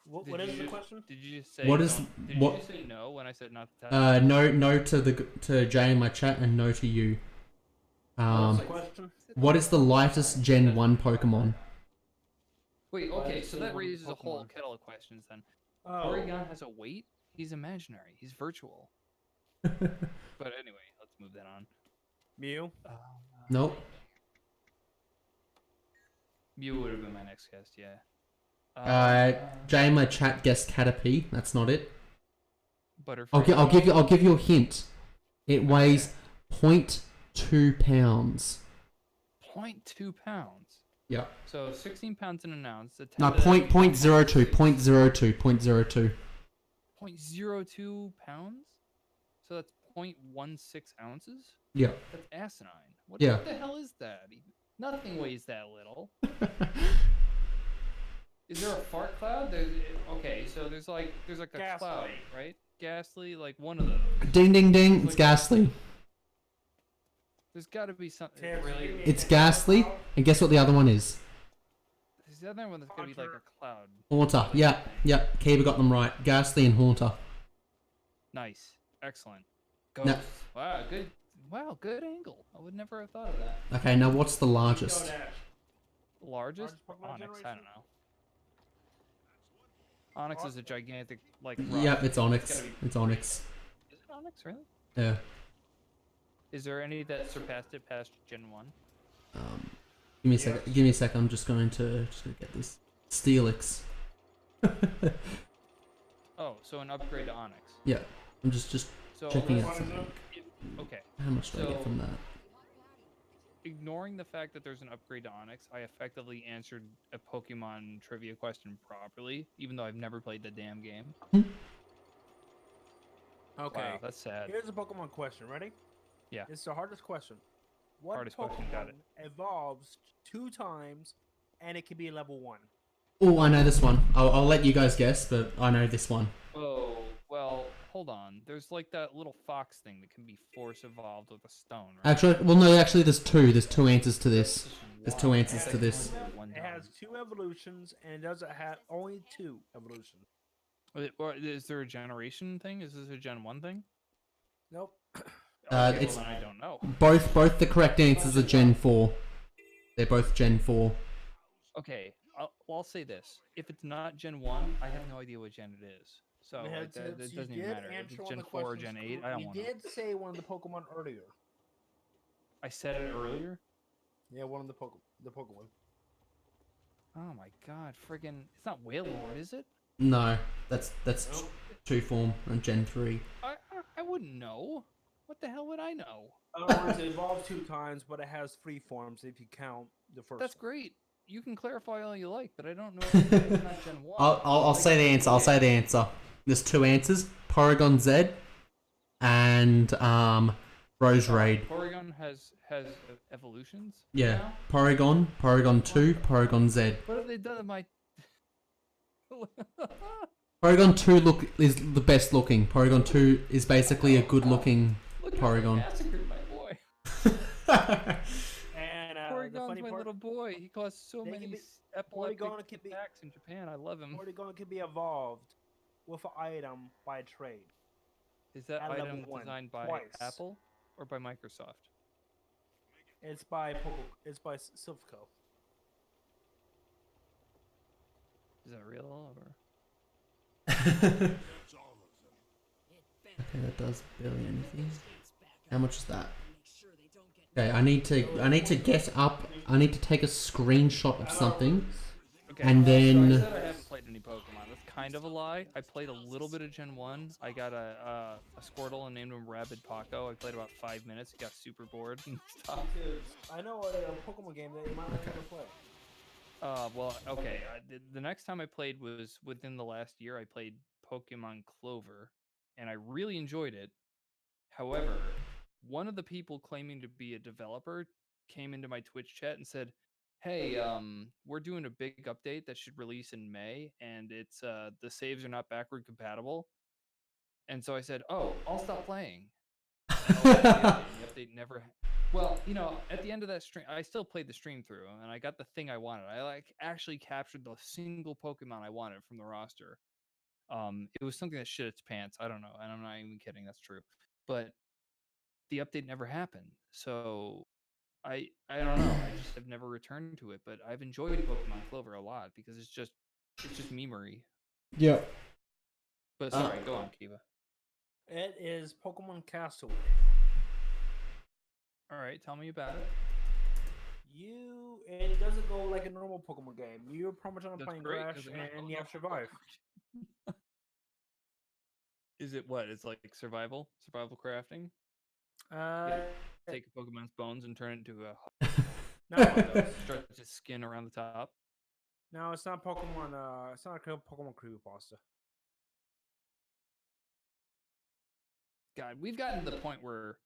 What is the question? Did you just say What is- Did what- you just say no when I said not to test? No to Jay in my chat, and no to you. What's the question? What is the lightest Gen 1 Pokemon? Wait, okay, so that Pokemon. raises a whole kettle of questions then. Oh, Porygon has a weight? He's imaginary. He's virtual. But anyway, let's move that on. Mew. Nope. Mew would have been my next guest, yeah. Jay in my chat guessed Caterpie. That's not it. Butterfree. I'll give you a hint. It weighs 0.2 pounds. 0.2 pounds. Yeah. So 16 pounds in an ounce. No, point 0.02. 0.02. 0.02 pounds? So that's 0.16 ounces? Yeah. That's asinine. What Yeah. the hell is that? Nothing weighs that little. Is there a fart cloud? Okay, so there's like a Ghastly. cloud, right? Ghastly, like one of those. Ding ding ding. It's Ghastly. There's got to be something Terrence, really. you mean It's a Ghastly. cloud? And guess what the other one is? the other one that's gonna be like a cloud. Haunter. Yeah. Kiba got them right. Ghastly and Haunter. Nice. Excellent. Ghost. No. Wow, good. Wow, good angle. I would never have thought of that. Okay, now what's the largest? The largest? Largest Pokemon Onyx. I generation? don't know. Onyx is a gigantic, like. Rock. Yep, it's Onyx. gotta be- It's Onyx. Is it Onyx, really? Yeah. Is there any that surpassed it past Gen 1? Give me a second. Give me a second. I'm just going to get this. Steelix. Oh, so an upgrade to Onyx. Yeah. I'm just So checking let's- out something. Okay. How much do I get So- from that? Ignoring the fact that there's an upgrade to Onyx, I effectively answered a Pokemon trivia question properly, even though I've never played the damn game. Okay. Wow, that's sad. Here's a Pokemon question. Ready? Yeah. It's the hardest question. What Hardest Pokemon question, got it. evolves 2 times and it can be level 1? Oh, I know this one. I'll let you guys guess, but I know this one. Oh, well, hold on. There's like that little fox thing that can be force evolved with a stone, right? Actually, there's two. There's two answers to this. There's two answers to this. It has 2 evolutions and it doesn't have only 2 evolutions. Or is there a generation thing? Is this a Gen 1 thing? Nope. Okay, it's- well, then I don't know. Both the correct answers are Gen 4. They're both Gen 4. Okay, I'll say this. If it's not Gen 1, I have no idea what gen it is. So It like, has- that you doesn't even did matter. If answer it's one Gen of the 4 or questions Gen 8, correct. I don't You want to. did say one of the Pokemon earlier. I said it earlier? Yeah, one of the Pokemon. Oh my god, friggin' it's not Wailord, is it? No, that's two form and Gen 3. I wouldn't know. What the hell would I know? Otherwise, it evolves 2 times, but it has 3 forms if you count the first That's one. great. You can clarify all you like, but I don't know if it's not Gen 1. I'll say the answer. I'll say the answer. There's two answers: Porygon Z and Rose Raid. Porygon has evolutions? Yeah, now? Porygon 2, Porygon Z. What have they done to my... Porygon 2 is the best looking. Porygon 2 is basically a good looking Look how they Porygon. massacred my boy. And the Porygon's funny my part, little boy. He caused so They can many be- epileptic Porygon can be- attacks in Japan. I love him. Porygon can be evolved with an item by trade. Is that at level item 1, designed by twice. Apple or by Microsoft? It's by Silphco. Is that real or? That's all of them. Okay, that does barely anything. How much is that? Okay, I need to get up. I need to take a screenshot of something, Okay. and So I then said I haven't played any Pokemon. That's kind of a lie. I played a little bit of Gen 1. I got a Squirtle and named him Rabid Paco. I played about 5 minutes. Got super bored and stopped. I know a Pokemon game that you might not ever play. Well, okay. The next time I played was within the last year. I played Pokemon Clover, and I really enjoyed it. However, one of the people claiming to be a developer came into my Twitch chat and said, "Hey, we're doing a big update that should release in May, and it's the saves are not backward compatible." And so I said, "Oh, I'll stop playing." And the update never. Well, you know, at the end of that stream, I still played the stream through, and I got the thing I wanted. I actually captured the single Pokemon I wanted from the roster. It was something that shit its pants. I don't know, and I'm not even kidding. That's true, but the update never happened. So I don't know. I just have never returned to it, but I've enjoyed Pokemon Clover a lot because it's just memery. yeah. But sorry, go on, Kiva. It is Pokemon Castaway. All right, tell me about it. It doesn't go like a normal Pokemon game. You're pretty much on a That's plane great, crash 'cause I'm not and going you have to off survive. Is it what? It's like survival crafting. Uh, Take a Pokemon's bones and turn it into a not one of those. stretch its skin around the top. No, it's not Pokemon. It's not a Pokemon creepypasta. God, we've gotten to the point where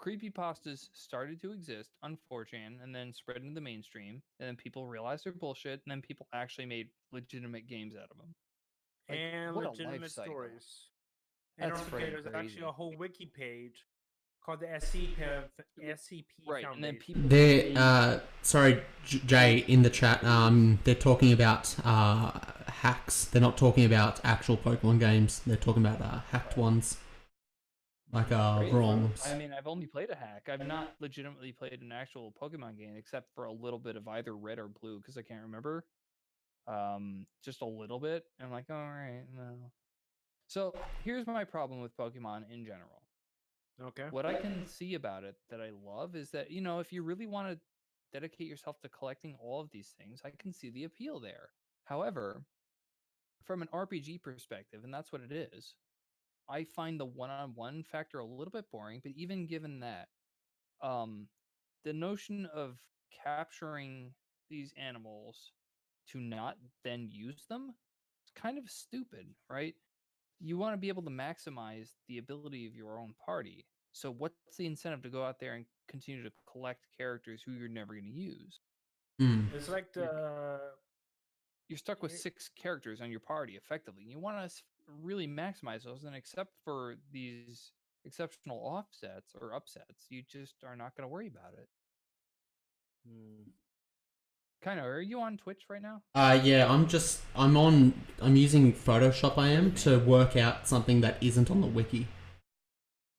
creepypastas started to exist on 4chan and then spread into the mainstream, and then people realized they're bullshit, and then people actually made legitimate games out of them. Like, And what a life legitimate cycle. stories. And That's don't forget, friggin' there's actually crazy. a whole wiki page called the SCP Right, and then Foundation. people They sorry, Jay in the chat, they're talking about hacks. They're not talking about actual Pokemon games. They're talking about hacked ones, like Great. ROMs. I mean, I've only played a hack. I've not legitimately played an actual Pokemon game except for a little bit of either red or blue because I can't remember. Just a little bit. And I'm like, all right, no. So here's my problem with Pokemon in general. Okay. What I can see about it that I love is that, if you really want to dedicate yourself to collecting all of these things, I can see the appeal there. However, from an RPG perspective, and that's what it is, I find the one-on-one factor a little bit boring, but even given that, the notion of capturing these animals to not then use them is kind of stupid, right? You want to be able to maximize the ability of your own party. So what's the incentive to go out there and continue to collect characters who you're never going to use? It's like the You're stuck with 6 characters on your party effectively. You want to really maximize those, and except for these exceptional offsets or upsets, you just are not going to worry about it. Kind of. Are you on Twitch right now? Yeah, I'm using Photoshop. I am to work out something that isn't on the wiki.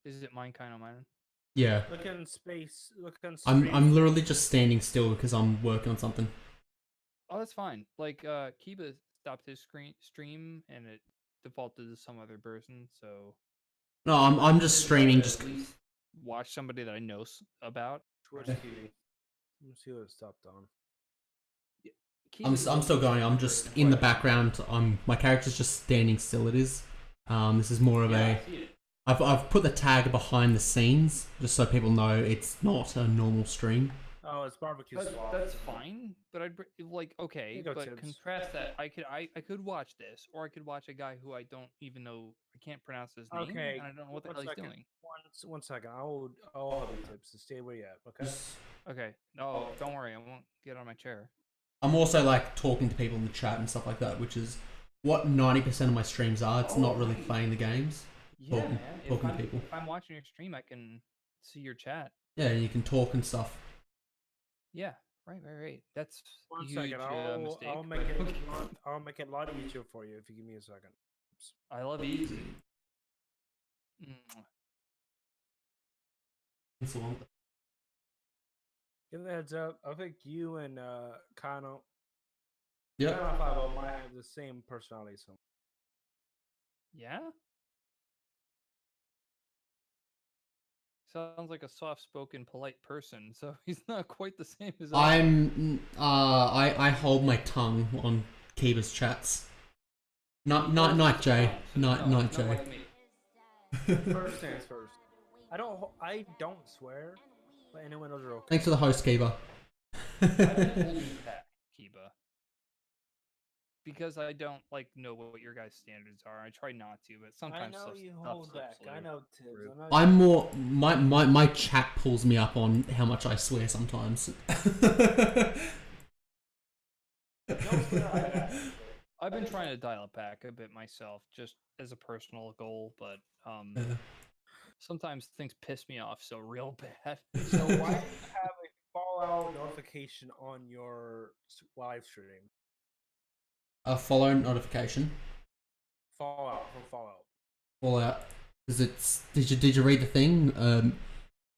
Is it mine kind of mine? Yeah. look in space. Look in I'm literally just standing still because I'm working on something. Oh, that's fine. Like Kiba stopped his stream and it defaulted to some other person, so No, I'm just streaming. Just at least watch somebody that I know about. Twitch TV. Let me see what it stopped on. I'm still going. I'm just in the background. My character's just standing still. It is. This is more of a. I've put the tag behind the scenes just so people know it's not a normal stream. Oh, it's barbecue swap. That's fine, but I'd like okay, you go, but Tibbs. contrast that. I could watch this, or I could watch a guy who I don't even know. I can't pronounce his name, Okay, and I don't know what the one hell he's second. doing. One second. I'll have you tips to stay where you at. Okay. Okay, no, don't worry, I won't get on my chair. I'm also like talking to people in the chat and stuff like that, which is what 90% of my streams are. It's not really playing the games. Yeah, Talking- man. talking to people. If I'm watching your stream, I can see your chat. Yeah, and you can talk and stuff. Yeah, right. That's One a huge second. mistake. I'll make but- it. I'll make it a lot easier for you if you give me a second. I love easy. It's a long- Give the heads up. I think you and Kano. Yep. Kano 5 might have the same personality. So. Yeah. Sounds like a soft-spoken, polite person, so he's not quite the same as I hold my tongue on Kiba's chats. Not Jay. Not Jay. like me. First things first. I don't swear, but anyone knows are okay. Thanks for the host, Kiba. I've been holding back, Kiba, because I don't know what your guys' standards are. I try not to, but I sometimes know stuff you stuff hold slips back. I through. know Tibbs. Rude. I know I'm more my chat pulls me up on how much I swear sometimes. I've been trying to dial it back a bit myself, just as a personal goal, but sometimes things piss me off so real bad. So why do you have a Fallout notification on your live stream? A follow notification. Fallout from Fallout. Fallout. Because it's did you read the thing?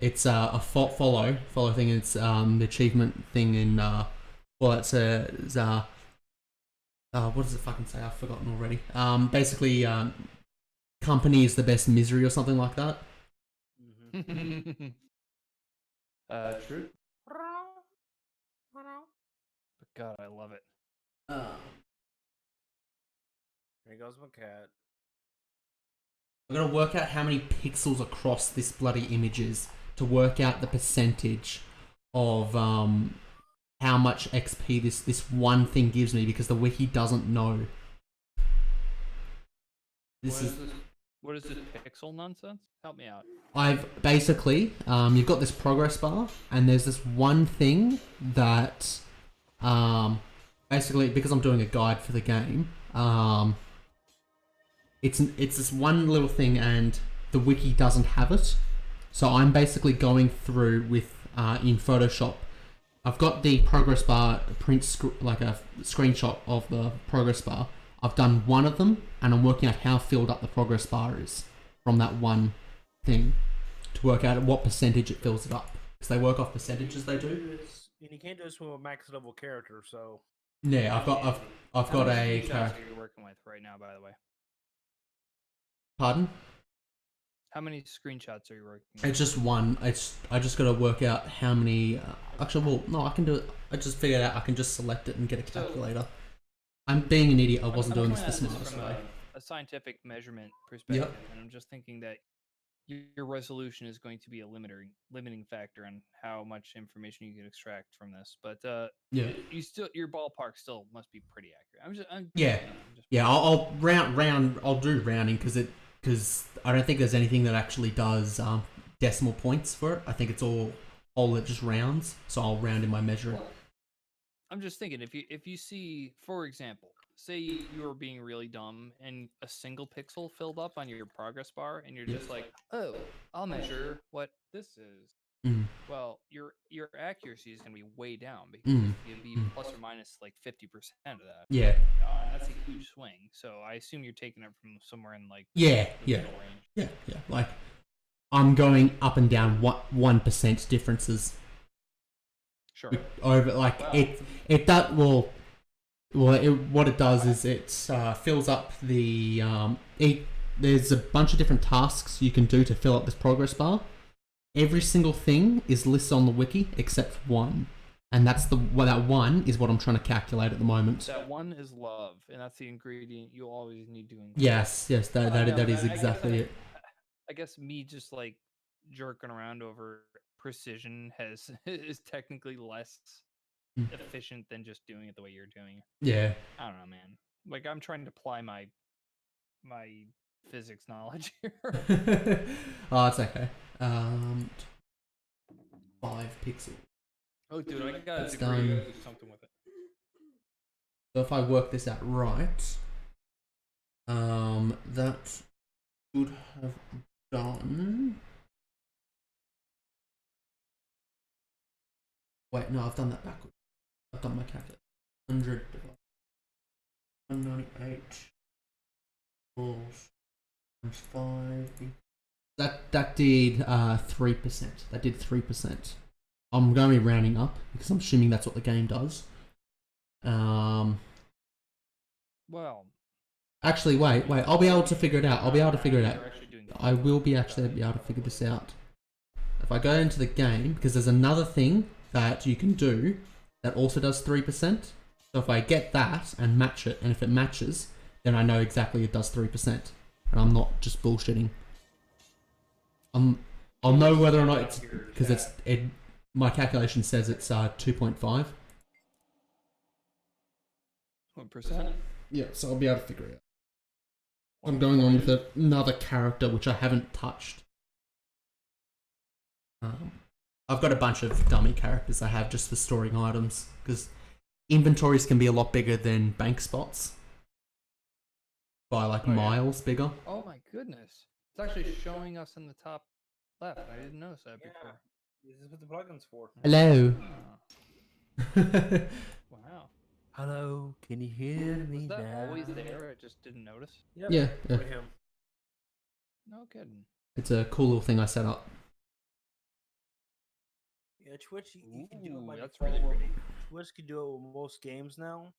It's a follow thing. It's the achievement thing in Fallout says what does it fucking say? I've forgotten already. Basically, company is the best misery or something like that. Mm-hmm. True. But God, I love it. Here goes my cat. I'm gonna work out how many pixels across this bloody image is to work out the percentage of how much XP this one thing gives me because the wiki doesn't know. What is this pixel nonsense? Help me out. I've basically you've got this progress bar and there's this one thing that basically because I'm doing a guide for the game it's this one little thing and the wiki doesn't have it, so I'm basically going through with in Photoshop I've got the progress bar like a screenshot of the progress bar. I've done one of them, and I'm working out how filled up the progress bar is from that one thing to work out at what percentage it fills it up. Because they work off percentages. They do. And you can't do this with a max level character, so. Yeah, I've got How many a screenshots character. are you working with right now, by the way? Pardon? How many screenshots are you working with? It's just one. I just got to work out how many. Actually, well, no, I can do it. I just figured out I can just select it and get a calculator. I'm being an idiot. I wasn't doing this the coming at smartest from way. a scientific measurement perspective, and I'm just thinking that your resolution is going to be a limiting factor on how much information you can extract from this. But Yeah. your ballpark still must be pretty accurate. Yeah. Yeah, I'll round. I'll do rounding because I don't think there's anything that actually does decimal points for it. I think it's all it just rounds. So I'll round in my measuring. I'm just thinking if you see, for example, say you were being really dumb and a single pixel filled up on your progress bar, and you're just like, oh, I'll measure what this is. Mm. Well, your accuracy is going to be way down because you'd be plus or minus like 50% of that. Yeah. And that's a huge swing. So I assume you're taking it from somewhere in like Yeah. the Yeah. middle range. Yeah. Yeah. Like I'm going up and down 1% differences. Sure. Over like Wow. it does what it does is it fills up the there's a bunch of different tasks you can do to fill up this progress bar. Every single thing is listed on the wiki except one, and that one is what I'm trying to calculate at the moment. That one is love, and that's the ingredient you always need to include. Yes, that is exactly it. I guess me just like jerking around over precision is technically less efficient than just doing it the way you're doing it. Yeah. I don't know, man. Like I'm trying to apply my physics knowledge here. Oh, it's okay. 5 pixels. Oh, dude, I got a That's degree. done. I gotta do something with it. So if I work this out right, that should have done. Wait, no, I've done that backwards. I've done my calculator. 100 divided 198 equals times 5. That did 3%. That did 3%. I'm going to be rounding up because I'm assuming that's what the game does. Well, Actually, wait. I'll be able to figure it out. you're actually doing I will be able to figure this out. If I go into the game, because there's another thing that you can do that also does 3%. So if I get that and match it, and if it matches, then I know exactly it does 3%. And I'm not just bullshitting. I'll know whether or not it's because my calculation says it's 2.5. What percent? Yeah, so I'll be able to figure it out. I'm going on with another character which I haven't touched. I've got a bunch of dummy characters I have just for storing items because inventories can be a lot bigger than bank spots. By like miles bigger. Oh my goodness! It's actually showing us in the top left. I didn't notice that before. This is what the plugin's for. Hello. Wow. Hello, can you hear me Was that now? always there? I just didn't notice. Yep. Yeah, yeah. Right him. No kidding. It's a cool little thing I set up. Yeah, Twitch, you can do it by That's default. really pretty. Twitch can do it with most games now.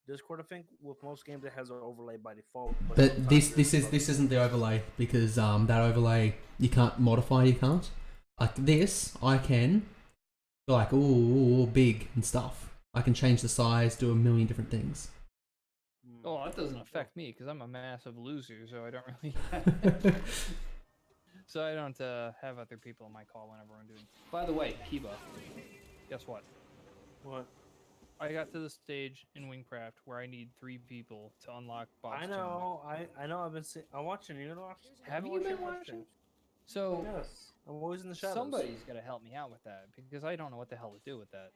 Discord, I think, with most games, it has an overlay by default. But sometimes this there's isn't the overlay because that overlay you can't modify. You can't. Like this, I can go like ooh big and stuff. I can change the size, do a million different things. Oh, that doesn't affect me because I'm a massive loser, so I don't really. So I don't have other people on my call whenever I'm doing. By the way, Kiba, guess what? What? I got to the stage in Wingcraft where I need 3 people to unlock boss. I know. I know. I've been. I'm watching. You know. Have you been watching? So Yes. I'm always in the shadows. somebody's got to help me out with that because I don't know what the hell to do with that.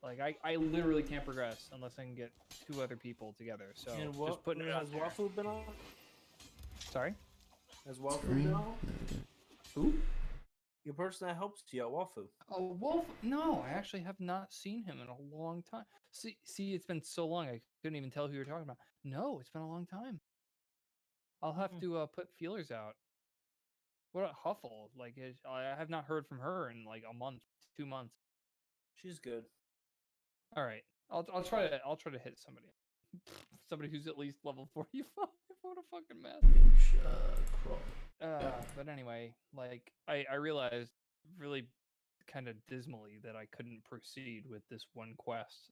Like I literally can't progress unless I can get 2 other people together. So And just putting it out has there. Wafu been on? Sorry. Has Wafu been on? Who? Your person that helps you at Wafu. Oh, Wolf? No, I actually have not seen him in a long time. See, it's been so long I couldn't even tell who you were talking about. No, it's been a long time. I'll have to put feelers out. What about Huffle? Like, I have not heard from her in like a month, 2 months. She's good. All right, I'll try to hit somebody. Somebody who's at least level 45. What a fucking mess. But anyway, like I realized really kind of dismally that I couldn't proceed with this one quest.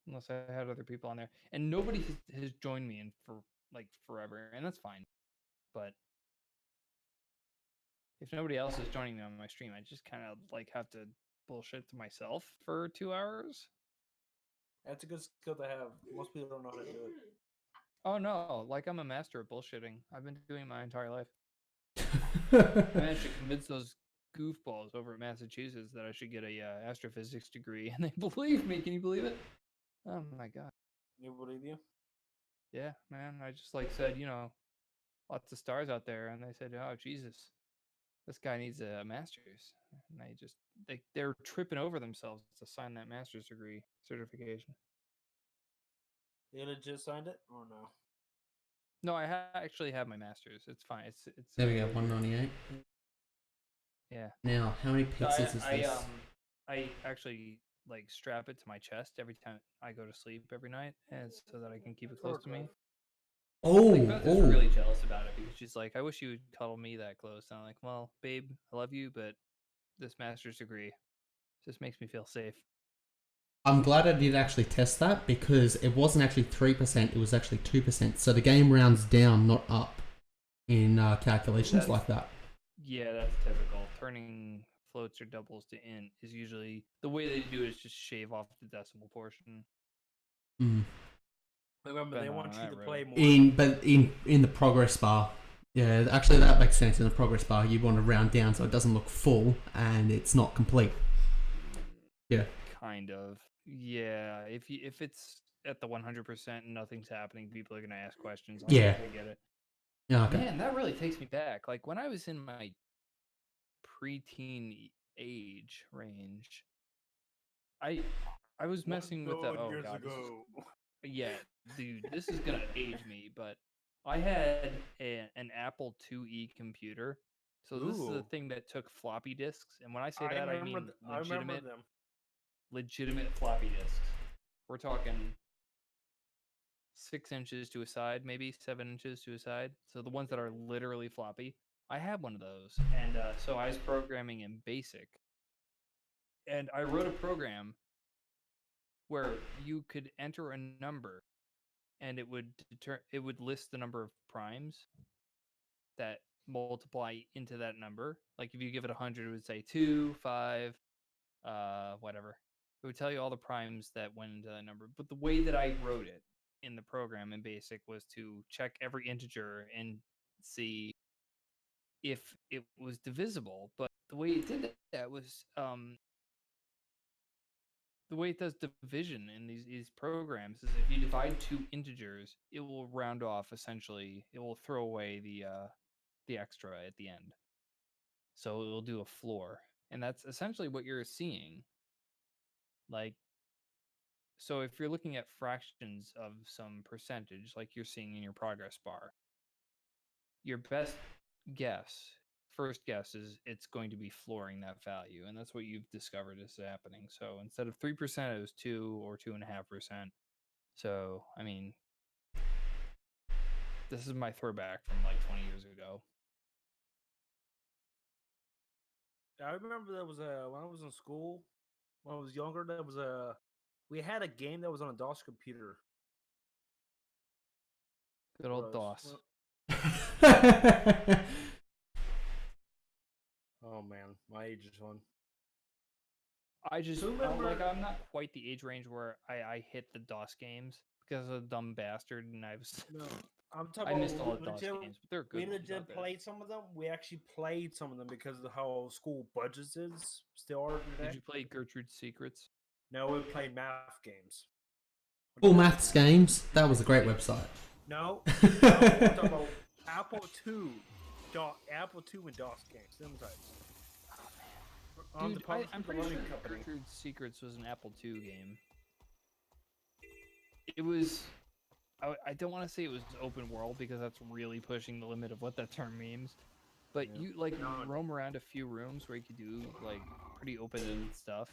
Unless I had other people on there, and nobody has joined me in for like forever, and that's fine. But if nobody else is joining me on my stream, I just kind of like have to bullshit to myself for 2 hours. That's a good skill to have. Most people don't know how to do it. Oh no, like I'm a master at bullshitting. I've been doing it my entire life. I managed to convince those goofballs over at Massachusetts that I should get a astrophysics degree, and they believe me. Can you believe it? Oh my god. You believe you? Yeah, man. I just like said, lots of stars out there, and they said, "Oh Jesus, this guy needs a master's." And they're tripping over themselves to sign that master's degree certification. You legit signed it or no? No, I actually have my master's. It's fine. It's There we go, 198. yeah. Now, how many So pixels is this? I actually like strap it to my chest every time I go to sleep every night, and so that I can keep it close to me. Like, Beth is really jealous about it because she's like, "I wish you would cuddle me that close." And I'm like, "Well, babe, I love you, but this master's degree just makes me feel safe." I'm glad I did actually test that because it wasn't actually 3%, it was actually 2%. So the game rounds down, not up, in calculations like that. Yeah, that's typical. Turning floats or doubles to int is usually the way they do it is just shave off the decimal portion. Mm. Remember, But they no, want you not to really. play more. In the progress bar. Yeah, actually that makes sense. In the progress bar, you want to round down so it doesn't look full and it's not complete. Yeah. Kind of. Yeah, if it's at the 100% and nothing's happening, people are gonna ask questions. I Yeah. get it. Yeah, okay. Man, that really takes me back. Like when I was in my preteen age range, I was messing with the years god. ago. Yeah, dude, this is gonna age me, but I had an Apple IIe computer. So this is the Ooh. thing that took floppy disks, and when I say that, I mean I remember them. legitimate floppy disks. We're talking 6 inches to a side, maybe 7 inches to a side. So the ones that are literally floppy. I had one of those, and so I was programming in BASIC, and I wrote a program where you could enter a number, and it would list the number of primes that multiply into that number. Like if you give it 100, it would say 2, 5, whatever. It would tell you all the primes that went into that number. But the way that I wrote it in the program in BASIC was to check every integer and see if it was divisible. But the way it did that was the way it does division in these programs is if you divide two integers, it will round off essentially. It will throw away the extra at the end. So it will do a floor. And that's essentially what you're seeing. Like, so if you're looking at fractions of some percentage, like you're seeing in your progress bar, your best guess, first guess is it's going to be flooring that value. And that's what you've discovered is happening. So instead of 3%, it was 2 or 2.5%. So, I mean, this is my throwback from like 20 years ago. I remember there was when I was in school, when I was younger, there was we had a game that was on a DOS computer. Good old DOS. Oh man, my age is one. I just remember- like I'm not quite the age range where I hit the DOS games because of a dumb bastard, and I was No, I'm talking I about missed all the we DOS legit- games, but they're good. We ones legit out there. played some of them. We actually played some of them because of how school budgets is still are today. Did you play Gertrude's Secrets? No, we played math games. All Maths Games, that was a great website. No, no, we're talking about Apple II, Apple II and DOS games, sim types. On the Dude, publisher, I'm the pretty sure loading company. Gertrude's Secrets was an Apple II game. It was. I don't want to say it was open world because that's really pushing the limit of what that term means. But Yeah. you like No. roam around a few rooms where you could do like pretty open-ended stuff.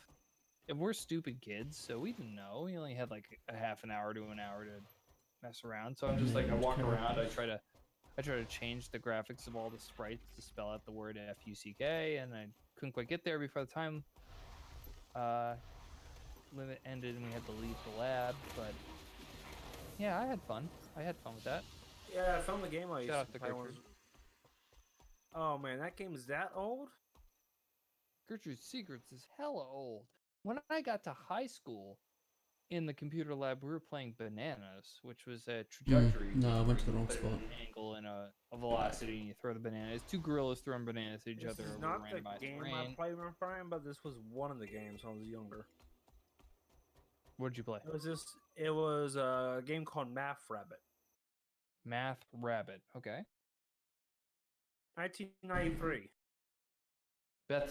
And we're stupid kids, so we didn't know. We only had like a half an hour to an hour to mess around. So I'm just like I walk around. I try to change the graphics of all the sprites to spell out the word FUCK, and I couldn't quite get there before the time limit ended, and we had to leave the lab. But yeah, I had fun. I had fun with that. Yeah, some of the game I used Shout out to to play was. Gertrude. Oh man, that game is that old? Gertrude's Secrets is hella old. When I got to high school, in the computer lab, we were playing Bananas, which was a trajectory. no, I game went to the where you wrong put spot. An angle and a velocity, and you throw the banana. It's two gorillas throwing bananas at each This other is over not the randomized game I terrain. played when Prime, but this was one of the games when I was younger. What did you play? It was a game called Math Rabbit. Math Rabbit. Okay. 1993. Beth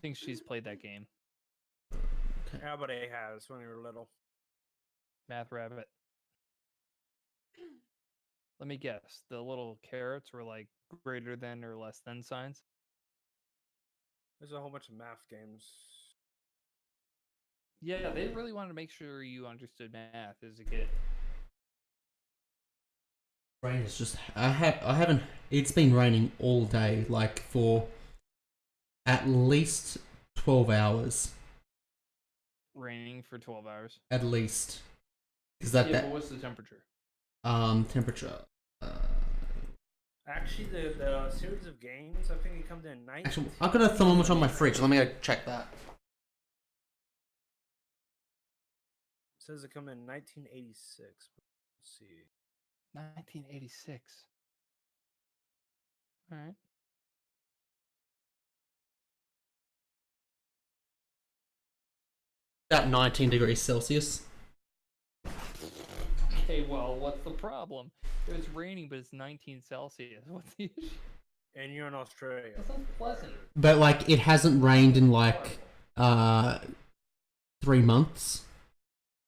thinks she's played that game. Everybody has when they were little. Math Rabbit. Let me guess. The little carrots were like greater than or less than signs. There's a whole bunch of math games. Yeah, they really wanted to make sure you understood math as a kid. Rain is just. I haven't. It's been raining all day, like for at least 12 hours. Raining for 12 hours. At least. Is Yeah, that but what's the temperature? temperature? Actually, the series of games, I think it comes in 19. Actually, I've got a thermometer on my fridge. Let me go check that. Says it come in 1986. Let's see. 1986. All right. About 19 degrees Celsius. Okay, well, what's the problem? It's raining, but it's 19 Celsius. What's the issue? And you're in Australia. That sounds pleasant. But like, it hasn't rained in like 3 months.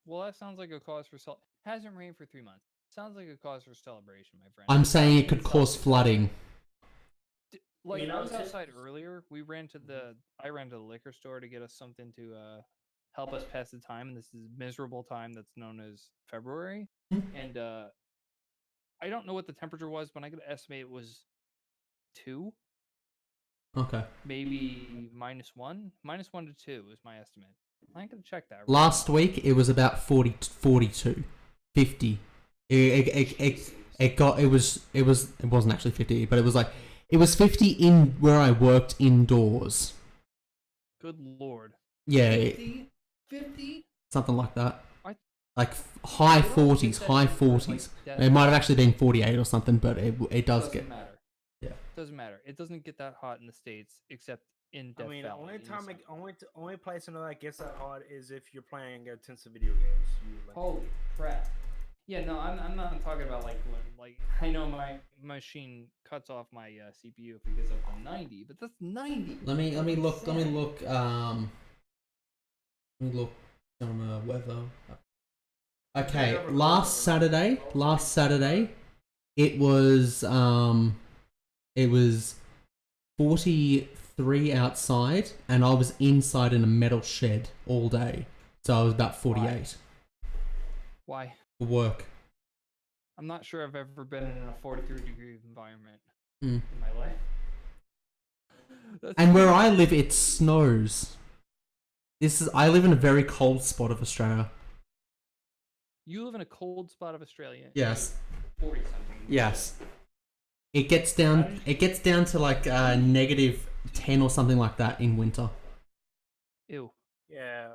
Well, that sounds like a cause for hasn't rained for 3 months. Sounds like a cause for celebration, my friend. I'm saying it could 19 cause Celsius. flooding. Like, You know, I was t- outside earlier. I ran to the liquor store to get us something to help us pass the time, and this is miserable time that's known as February. And I don't know what the temperature was, but I could estimate it was 2, Okay. maybe -1. -1 to 2 is my estimate. I ain't gonna check that. Last week it was about 40, 42, 50. It wasn't actually 50, but it was like it was 50 in where I worked indoors. Good lord. Yeah, 50? something like that. I- Like high I don't think 40s, that high shit was, 40s. like, It might have actually been 48 or something, but it does doesn't get. matter. Yeah. Doesn't matter. It doesn't get that hot in the States except in Death I mean, Valley. only in the time, summer. only place I know that gets that hot is if you're playing intensive video games. Holy crap. Yeah, no, I'm not talking about like when I know my machine cuts off my CPU if it gets up to 90, but that's 90. Let me look. Let me Insane. look. Let me look on weather. Okay, last Saturday, it was 43 outside, and I was inside in a metal shed all day, so I was about 48 Why? for work. I'm not sure I've ever been in a 43-degree environment Mm. in my life. That's And where I live, it snows. I live in a very cold spot of Australia. You live in a cold spot of Australia. Yes. 40 something. Yes. It gets down to like -10 or something like that in winter. Ew. Yeah.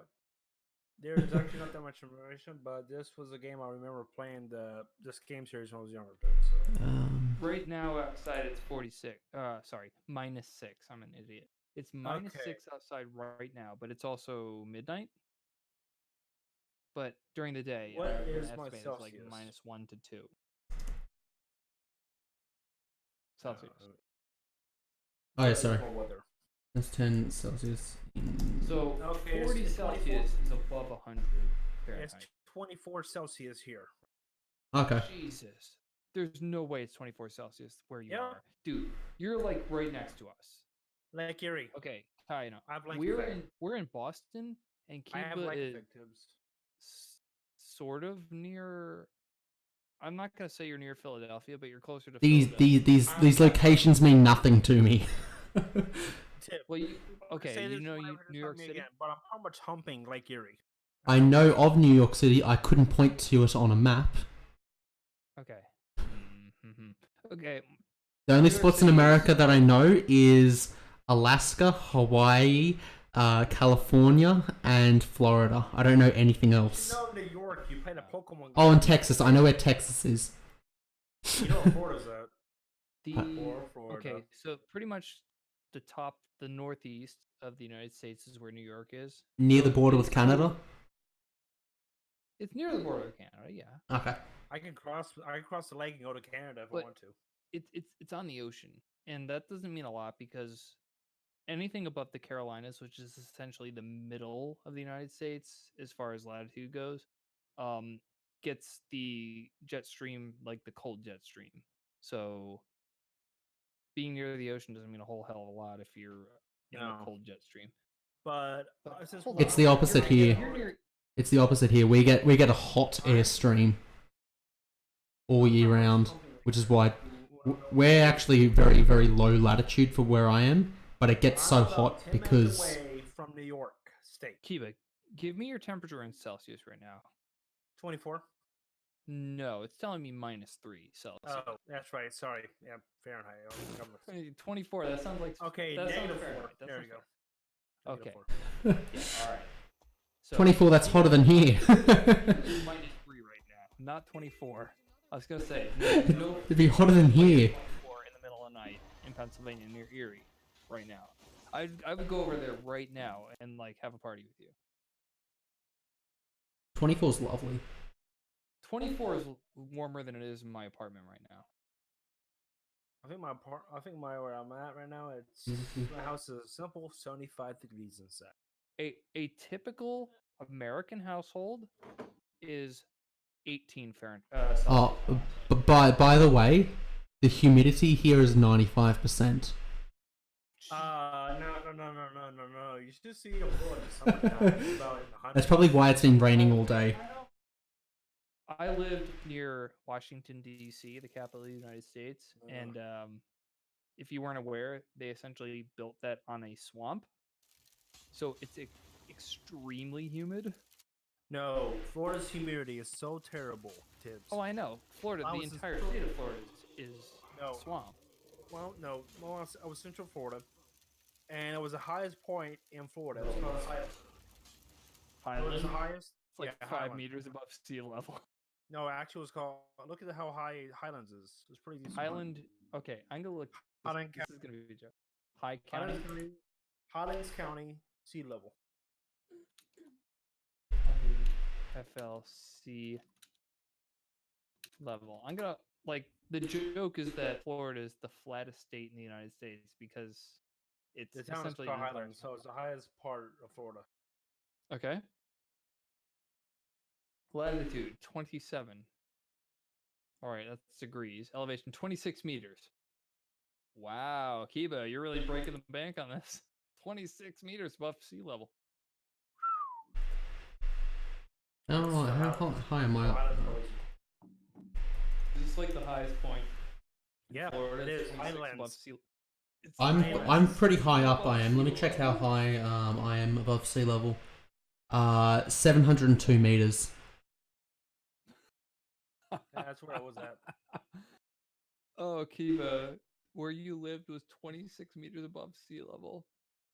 There's actually not that much information, but this was a game I remember playing this game series when I was younger. Too, so. Right now outside it's 46. Sorry, -6. I'm an idiot. It's -6 outside right now, but it's also midnight. But during the day, What I'm gonna is my estimate it's like Celsius? -1 to 2. Celsius. Oh, yeah, sorry. Cold weather. That's 10 Celsius. So Okay, it's 40 24. Celsius is above 100 It's Fahrenheit. 24 Celsius here. Okay. Jesus. There's no way it's 24 Celsius where you Yeah. are. Dude, you're like right next to us. Lake Erie. Okay, Ty, you know, I have lake we're effect. in Boston, and I have Kiba lake is effect, Tibbs. sort of near. I'm not gonna say you're near Philadelphia, but you're closer to These Philadelphia. these locations mean nothing to me. Tip. Well, Say okay, this you know whenever New you York start me City. again, but I'm how much humping Lake Erie. I know of New York City. I couldn't point to it on a map. Okay. Okay. The only New York spots in City is- America that I know is Alaska, Hawaii, California, and Florida. I don't know anything You else. know New York, you played a Pokemon Oh, game. and Texas. I know where Texas is. You know where Florida's at. The Florida. okay, so pretty much the northeast of the United States is where New York is. Near So the border with basically- Canada. It's near the border of Canada, yeah. Okay. I can cross the lake and go to Canada if I But- want to. It's on the ocean, and that doesn't mean a lot because anything above the Carolinas, which is essentially the middle of the United States as far as latitude goes, gets the jet stream, like the cold jet stream. So being near the ocean doesn't mean a whole hell of a lot if you're in the No. cold jet stream. But But since hold we're It's the on- opposite you're- here. You're near, It's the opposite here. We get a hot airstream all year round, which is why we're actually very very low latitude for where I am, but it gets so I'm about hot 10 minutes because away from New York State. Kiba, give me your temperature in Celsius right now. 24. No, it's telling me -3 Celsius. Oh, that's right. Sorry. Yeah, Fahrenheit. I was covering- 24. That sounds like Okay, that sounds negative Fahrenheit, 4. that There sounds you go. fair. Negative Okay. 4. Yeah, all right. So 24. That's hotter than here. it's -3 right now, not 24. I was gonna say no. It'd be hotter than here. 24 in the middle of the night in Pennsylvania near Erie right now. I would go over there right now and like have a party with you. 24 is lovely. 24 is warmer than it is in my apartment right now. I think where I'm at right now, it's Mhm. my house is simple 75 degrees inside. A typical American household is 18 Fahrenheit. Oh, but by the way, the humidity here is 95%. No. You should see a floor in the summertime. It's about in the That's 100s. probably why it's been raining all day. I lived near Washington D.C., the capital of the United States, and if you weren't aware, they essentially built that on a swamp, so it's extremely humid. No, Florida's humidity is so terrible, Tibbs. Oh, I know. Florida, I the was in entire Florida. state of Florida is No. swamp. Well, no. Well, I was Central Florida, and it was the highest point in Florida. It was called Highlands. It Highland. was the highest. It's like yeah, 5 Highlands. meters above sea level. No, actually, it was called. Look at how high Highlands is. It's pretty decent. Highland. Okay, I'm gonna look. Highland This is gonna be a joke. High County. Highlands County sea level. FLC level. I'm gonna like the joke is that Florida is the flattest state in the United States because it's The town is essentially called designed- Highlands, so it's the highest part of Florida. Okay. Latitude 27. All right, that's degrees. Elevation 26 meters. Wow, Kiba, you're really breaking the bank on this. 26 meters above sea level. Oh, how high am I up? Is this like the highest point? Yeah, Florida it is 26 above Highlands. sea. It's I'm pretty high up. I am. Let me check how high I am above sea level. 702 meters. Yeah, that's where I was at. Oh, Kiva, where you lived was 26 meters above sea level.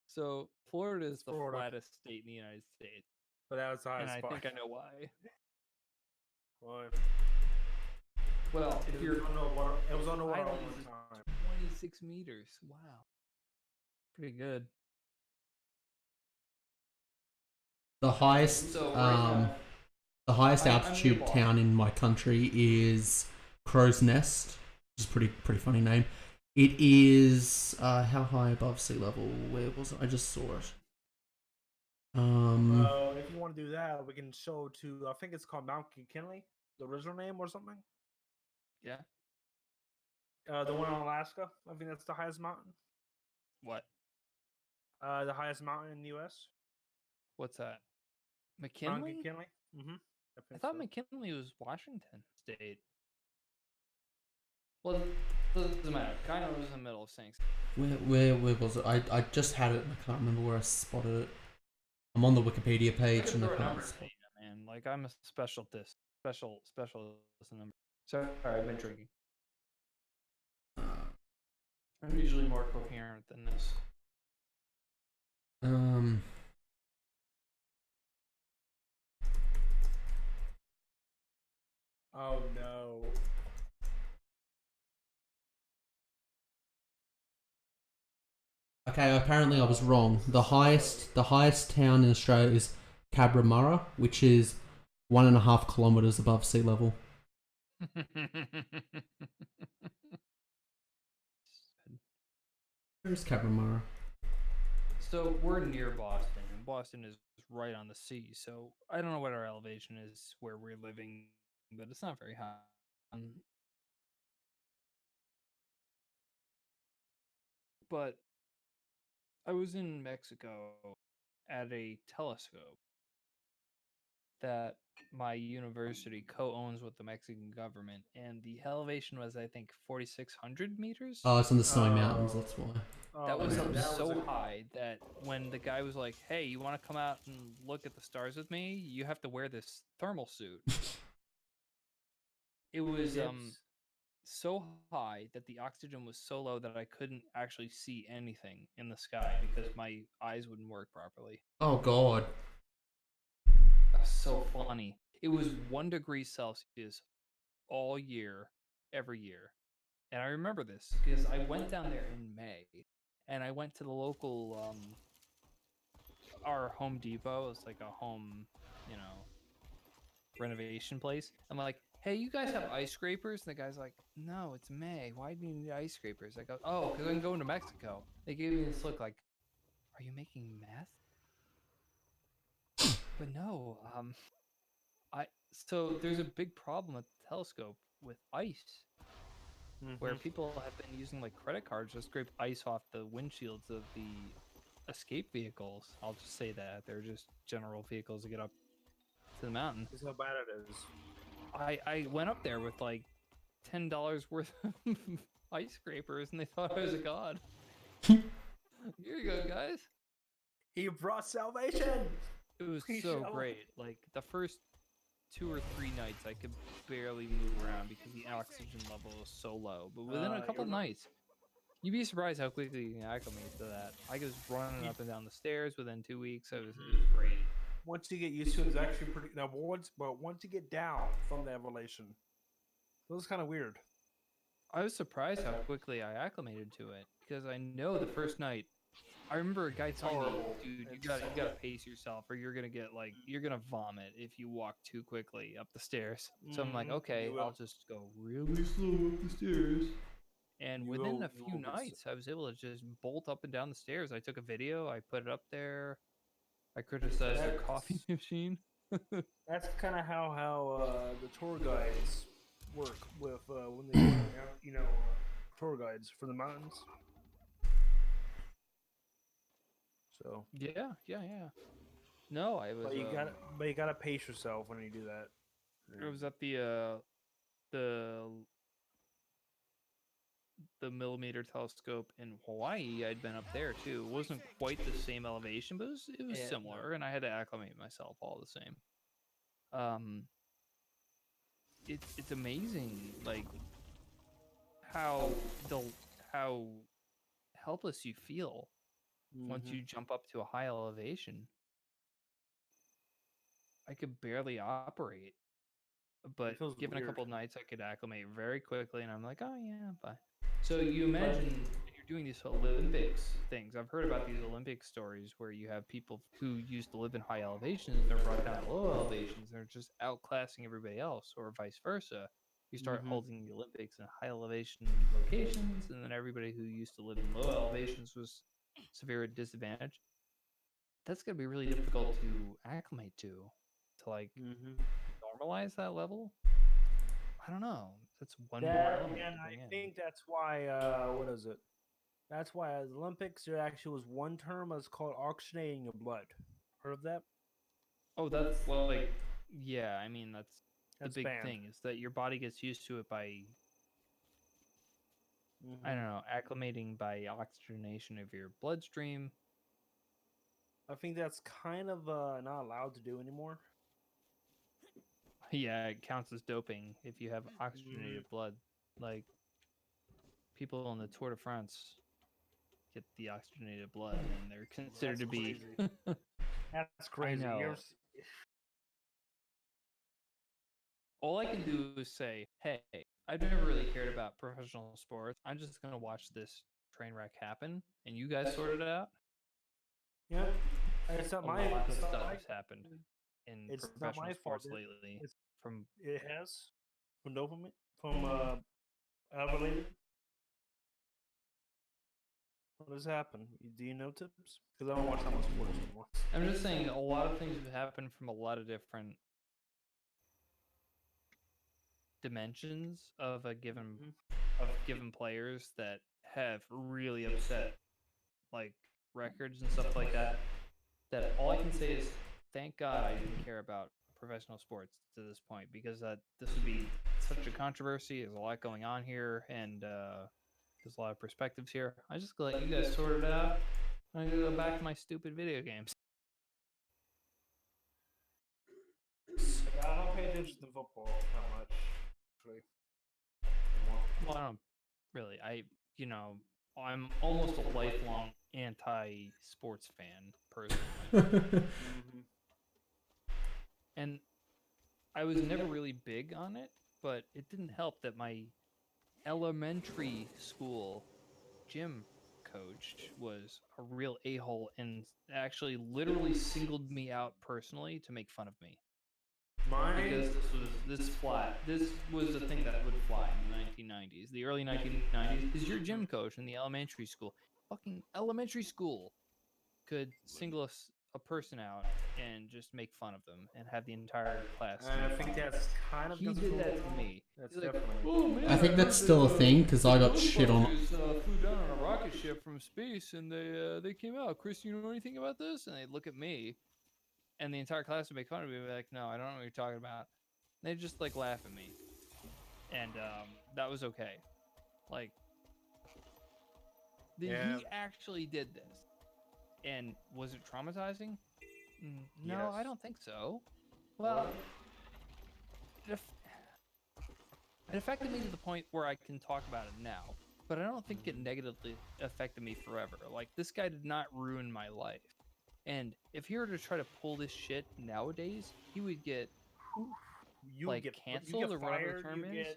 So Florida is the Florida. flattest state in the United States, But that was the and highest I spot. think I know why. Well, Well, if it you're was underwater. It was underwater all Highlands the is time. 26 meters, wow, pretty good. The highest So right now, the highest I'm near altitude Boston. town in my country is Crow's Nest, which is pretty funny name. It is how high above sea level? Where was it? I just saw it. If you want to do that, we can show to. I think it's called Mount McKinley, the original name or something. Yeah. The one in Alaska. I think that's the highest mountain. What? The highest mountain in the U.S. What's that? Mount McKinley? McKinley. Mm-hmm. I thought McKinley was Washington State. Well, doesn't matter. Kind of was in the middle of saying. Where was it? I just had it and I can't remember where I spotted it. I'm on the Wikipedia page and I can't. Man, like I'm a specialist in number. Sorry, I've been drinking. I'm usually more coherent than this. Oh no. Okay, apparently I was wrong. The highest town in Australia is Cabramatta, which is 1.5 kilometers above sea level. Where's Cabramatta? So we're near Boston, and Boston is right on the sea. So I don't know what our elevation is where we're living, but it's not very high. But I was in Mexico at a telescope that my university co-owns with the Mexican government, and the elevation was, I think, 4,600 meters. Oh, it's in the Snowy Mountains, that's why. That was man, up that so was a- high that when the guy was like, "Hey, you want to come out and look at the stars with me? You have to wear this thermal suit." It was It's- so high that the oxygen was so low that I couldn't actually see anything in the sky because my eyes wouldn't work properly. Oh god. That's so funny. It was 1 degree Celsius all year, every year. And I remember this because I went down there in May and I went to the local our Home Depot. It's like a home, renovation place. I'm like, "Hey, you guys have ice scrapers?" And the guy's like, "No, it's May. Why do you need ice scrapers?" I go, "Oh, because I'm going to Mexico." They gave me this look like, "Are you making meth?" But no, so there's a big problem at the telescope with ice, where people have been using like credit cards to scrape ice off the windshields of the escape vehicles. I'll just say that they're just general vehicles to get up to the mountain. It's how bad it is. I went up there with like $10 worth of ice scrapers, and they thought I was a god. Here you go, guys. He brought salvation. It was Please so show. great. Like the first 2 or 3 nights, I could barely move around because the oxygen level was so low. But within a couple you're- nights, you'd be surprised how quickly you can acclimate to that. I was running up and down the stairs within 2 weeks. It was great. Once you get used to it, it's actually pretty. Now, once you get down from the elevation, it was kind of weird. I was surprised how quickly I acclimated to it because I know the first night. I remember a guy telling me, horrible. "Dude, you gotta pace yourself, or you're gonna get you're gonna vomit if you walk too quickly up the stairs." So I'm like, Mhm, "Okay, you will. I'll just go really slow up the stairs." And You within will- a you few will get nights, I was able to just bolt up and down the stairs. I took a video, I put it up there. I criticized their coffee machine. That's kind of how the tour guides work with when they go out, tour guides for the mountains. So, Yeah. No, I was. but you gotta pace yourself when you do that. I was at the millimeter telescope in Hawaii. I'd been up there too. It wasn't quite the same elevation, but it was Yeah. similar, and I had to acclimate myself all the same. It's amazing, like how helpless you feel once you jump up to a high elevation. I could barely operate, but feels given a weird. couple nights, I could acclimate very quickly, and I'm like, "Oh yeah, bye." So you imagine you're doing these Olympics things. I've heard about these Olympic stories where you have people who used to live in high elevations, they're brought down to low elevations, they're just outclassing everybody else, or vice versa. You start Mhm. holding the Olympics in high elevation locations, and then everybody who used to live in low elevations was severe disadvantage. That's gonna be really difficult to acclimate to like Mm-hmm. normalize that level. I don't know. That's one more That, element and to bring I in. think that's why. What is it? That's why at the Olympics there actually was one term that's called oxygenating your blood. Heard of that? Oh, that's like, yeah. I mean, that's the That's big banned. thing is that your body gets used to it by I Mm-hmm. don't know, acclimating by oxygenation of your bloodstream. I think that's kind of not allowed to do anymore. Yeah, it counts as doping if you have Mm-hmm. oxygenated blood. Like people in the Tour de France get the oxygenated blood, and they're considered to That's be. crazy. That's crazy. You know. ever All I can do is say, hey, I've never really cared about professional sports. I'm just gonna watch this train wreck happen, and you guys sort it out. yeah, it's not A my. lot of It's not stuff my. has happened in It's not professional my fault. sports lately. It's From it has from dopamine from related. What has happened? Do you know tips? Because I don't watch that much sports anymore. I'm just saying, a lot of things have happened from a lot of different dimensions of a given Mhm. of given players that have really upset like records and stuff like that. That all I can say is thank God I didn't care about professional sports to this point because this would be such a controversy. There's a lot going on here, and there's a lot of perspectives here. I just let you guys sort it out. I'm gonna go back to my stupid video games. Like, I don't pay attention to football that much. Actually, anymore. Well, I don't really. I'm almost a lifelong anti-sports fan personally, Mhm. and I was never really big on it. But it didn't help that my elementary school gym coach was a real a-hole and actually literally singled me out personally to make fun of me because this was a thing that would fly in the 1990s, the early 1990s. Is your gym coach in the elementary school, fucking elementary school, could single a person out and just make fun of them and have the entire class And I make think fun of that's kind of them. He did that to me. That's He's like, definitely. oh man, I think that's heard still a that, thing because I got Ghostbusters, shit on. flew down on a rocket ship from space and they came out. Chris, you know anything about this? And they look at me, and the entire class would make fun of me. Be like, no, I don't know what you're talking about. And they just like laugh at me, and that was okay. Like, Yeah. he actually did this, and was it traumatizing? No, I Yes. don't think so. Well, it affected me to the point where I can talk about it now, but I don't think it negatively affected me forever. Like, this guy did not ruin my life. And if he were to try to pull this shit nowadays, he would get You like get canceled you get or whatever the fired. term is.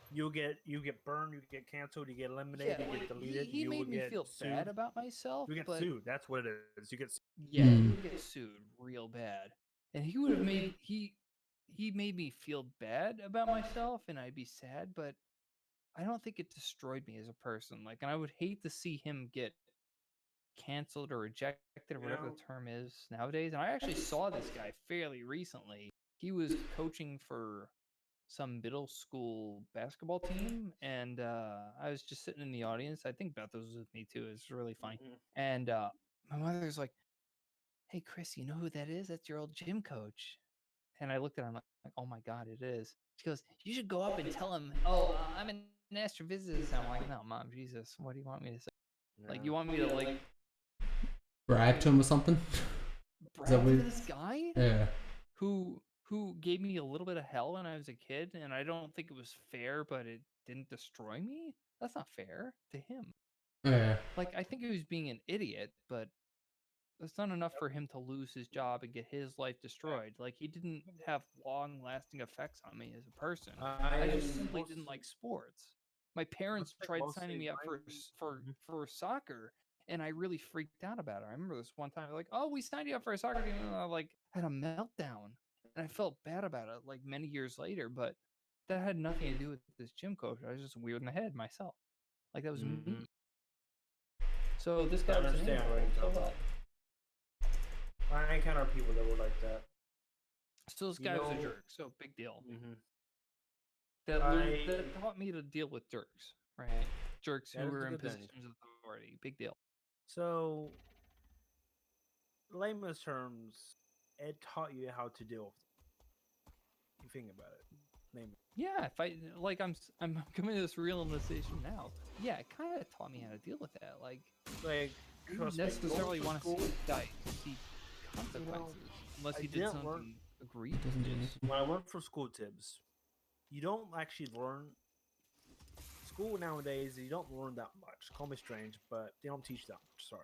You get burned. You get canceled. You get eliminated. Yeah, You like, get deleted. he you made will me get feel sued. bad about myself, You get but sued. That's what it is. You get. yeah, he Hmm. would get sued real bad. And he would have made he made me feel bad about myself, and I'd be sad, but I don't think it destroyed me as a person. Like, and I would hate to see him get canceled or rejected or You whatever know? the term is nowadays. And I actually saw this guy fairly recently. He was coaching for some middle school basketball team, and I was just sitting in the audience. I think Beth was with me too. It was really funny. Mhm. And my mother's like, "Hey, Chris, you know who that is? That's your old gym coach." And I looked at her, I'm like, "Oh my god, it is." She goes, "You should go up and tell him, oh, I'm an astrophysicist." I'm like, "No, Mom, Jesus, what do you want me to say? Like, you want me to like Brag to him or something? brag that to weird? this guy Yeah. who gave me a little bit of hell when I was a kid, and I don't think it was fair, but it didn't destroy me? That's not fair to him. Yeah. Like, I think he was being an idiot, but that's not enough for him to lose his job and get his life destroyed. Like, he didn't have long lasting effects on me as a person. I just simply didn't like sports. My parents tried signing me up for soccer, and I really freaked out about it. I remember this one time, like, "Oh, we signed you up for a soccer team," and I like had a meltdown, and I felt bad about it like many years later. But that had nothing to do with this gym coach. I was just weird in the head myself. Like that was me. So this guy I was an understand a-hole, what you're so talking what? I encounter people that were like that. So this You guy was a know- jerk. So big deal. Mm-hmm. That taught me to deal with jerks, right? Jerks That who is were a in good thing. positions of authority. Big deal. So, layman's terms, it taught you how to deal with it. You think about it. Name it. Yeah, if I'm coming to this realization now. Yeah, it kind of taught me how to deal with that. Like, Like, I didn't trust me, necessarily going want to to see school, the guy see consequences unless I he did didn't something learn- egregious. Doesn't do anything. when I went for school tips, you don't actually learn. School nowadays, you don't learn that much. Call me strange, but they don't teach that much. Sorry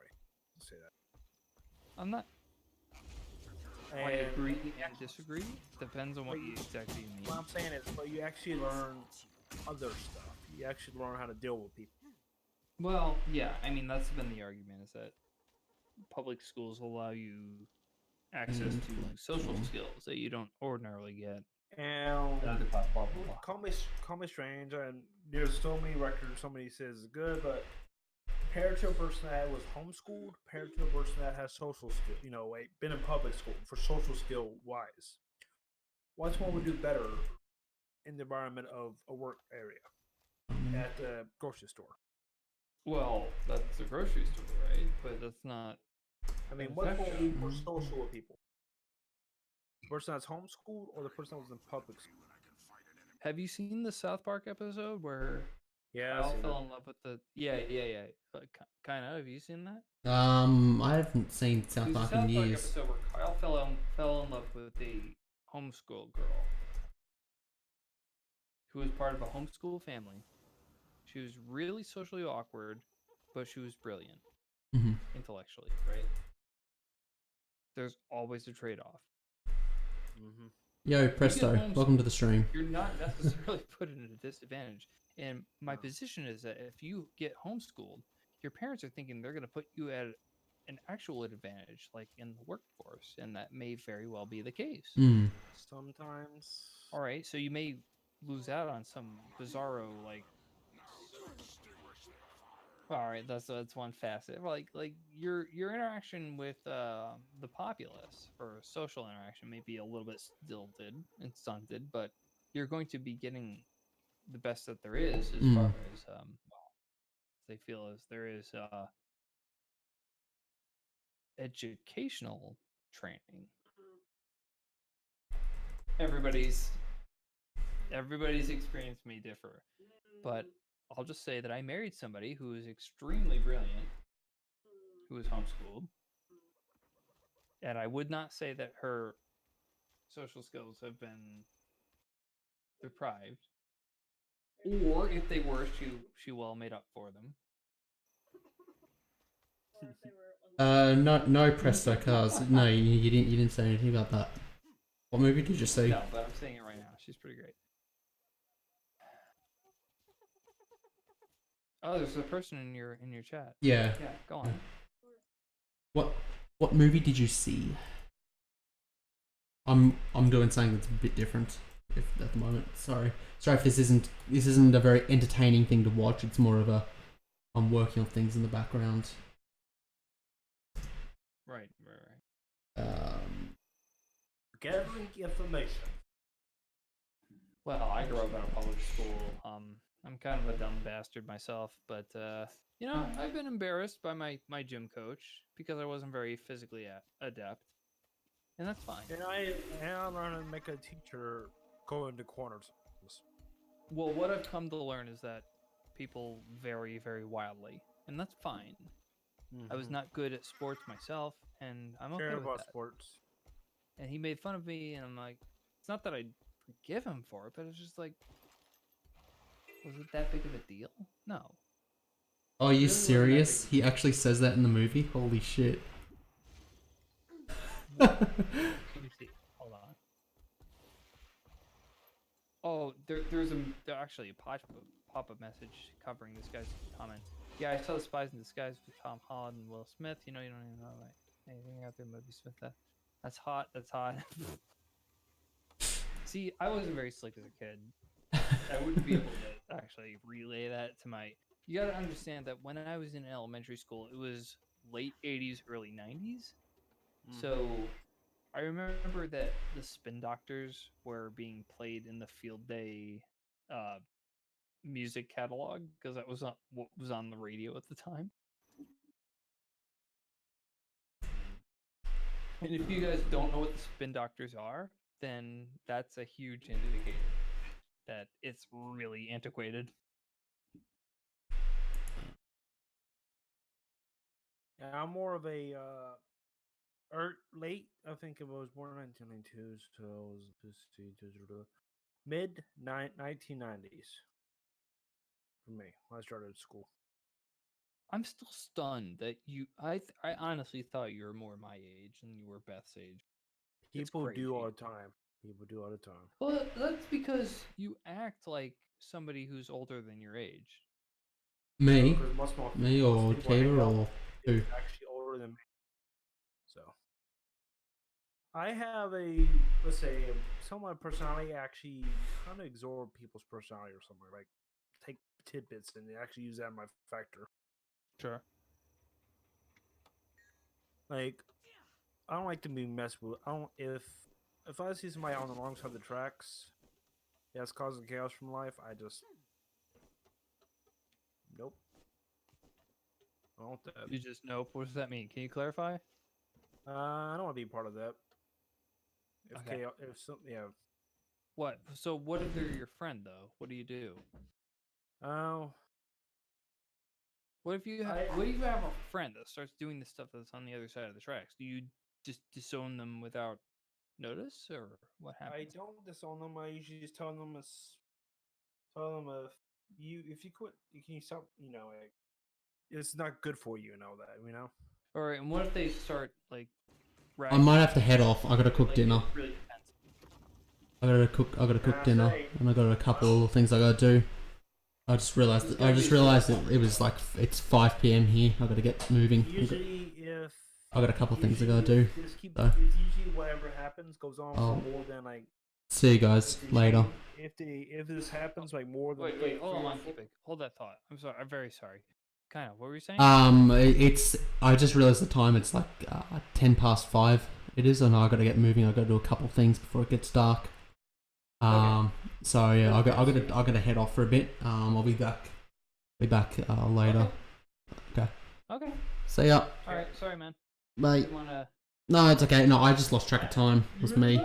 to say that. I'm not. I And agree and disagree. Depends on what you exactly mean. what I'm saying is, but you actually learn other stuff. You actually learn how to deal with people. Well, yeah, I mean that's been the argument is that public schools allow you access to social skills that you don't ordinarily get. And Blah, blah, blah, blah. call me strange, and there's so many records. Somebody says it's good, but compared to a person that was homeschooled, compared to a person that has social skill, like been in public school for social skill wise, which one would do better in the environment of a work area at the grocery store? Well, that's the grocery store, right? But that's not. I mean, In what fact, one would be more social with people? The person that's homeschooled or the person that was in public school? Have you seen the South Park episode where Yeah, Kyle fell in love with the? Yeah. Kind of. Have you seen that? I haven't seen South There's a Park South in Park years. episode where Kyle fell in love with a homeschool girl who was part of a homeschool family. She was really socially awkward, but she was brilliant Mhm. intellectually, right? There's always a trade-off. Mm-hmm. Yo, Presto, homeschooled. welcome to the stream. You're not necessarily put at a disadvantage. And my position is that if you get homeschooled, your parents are thinking they're going to put you at an actual advantage, like in the workforce, and that may very well be the case. Mm. Sometimes. All right, so you may lose out on some bizarro like. All right, that's one facet. Like your interaction with the populace for social interaction may be a little bit stilted and stunted, but you're going to be getting the best that there is as far as they feel as there is educational training. Everybody's experience may differ, but I'll just say that I married somebody who is extremely brilliant, who was homeschooled, and I would not say that her social skills have been deprived, or if they were, she well made up for them. No, Presto cars. No, you didn't say anything about that. What movie did you see? No, but I'm saying it right now. She's pretty great. Oh, there's a person in your chat. Yeah. Yeah, go on. What movie did you see? I'm doing something that's a bit different. If at the moment, sorry if this isn't a very entertaining thing to watch. It's more of a I'm working on things in the background. Right. Gathering information. Well, I grew up in a public school. I'm kind of a dumb bastard myself, but I've been embarrassed by my gym coach because I wasn't very physically adept, and that's fine. And I learned to make a teacher go into corners. Well, what I've come to learn is that people vary very wildly, and that's fine. I was not good at sports myself, and I'm okay care with about that. sports. And he made fun of me, and I'm like, it's not that I forgive him for it, but it's just like, was it that big of a deal? No. Oh, are you Really wasn't that serious? big. He actually says that in the movie? Holy shit. Let me see. Hold on. Oh, there's actually a pop-up message covering this guy's comment. Yeah, I saw The Spies in Disguise with Tom Holland and Will Smith. You don't even know like anything out there, movie Smith. That's hot. That's hot. See, I wasn't very slick as a kid. I wouldn't be able to actually relay that to my. You got to understand that when I was in elementary school, it was late 80s, early 90s. So I remember that the Spin Doctors were being played in the Field Day music catalog because that was what was on the radio at the time. And if you guys don't know what the Spin Doctors are, then that's a huge indicator that it's really antiquated. Yeah, I'm more of a late. I think I was born in 1992, so I was mid 1990s for me when I started school. I'm still stunned that I honestly thought you were more my age than you were Beth's age. It's People do all crazy. the time. People do all the time. Well, that's because you act like somebody who's older than your age. Me? Because most of my Me most or people I hang Taylor out or with who? is actually older than me. So I have a let's say some of my personality actually kind of absorb people's personality or something like take tidbits and actually use that in my factor. Sure. Like I don't like to be messed with. I don't if I see somebody on the wrong side of the tracks that's causing chaos from life, I just nope. I don't want that. You just nope. What does that mean? Can you clarify? I don't want to be part of that. If Okay. chaos, if some, yeah. What? So what if they're your friend though? What do you do? Oh, What if you what if you have a friend that starts doing the stuff that's on the other side of the tracks? Do you just disown them without notice, or what I happens? don't disown them. I usually just tell them if you quit, can you stop? Like, it's not good for you and all that. All right, and what if they start like? I might have to head off. I gotta cook like, dinner. Really defensive? I gotta cook I dinner, say- and I got a couple of things I gotta do. I just realized it was like it's 5 p.m. here. I gotta get moving. Usually, if I got a couple of things I gotta do. Just keep. so. It's usually whatever happens goes on Oh. for more than like. See you guys later. If this happens like more than Wait, hold on, keep it. Hold that thought. I'm sorry. I'm very sorry. Kind of. What were you saying? It's I just realized the time. It's like 5:10. It is, and I gotta get moving. I gotta do a couple of things before it gets dark. So yeah, I gotta head off for a bit. I'll be back later. Okay. See ya. All right. Sorry, man. Bye. You wanna? No, it's okay. No, I just lost track of time. It was me.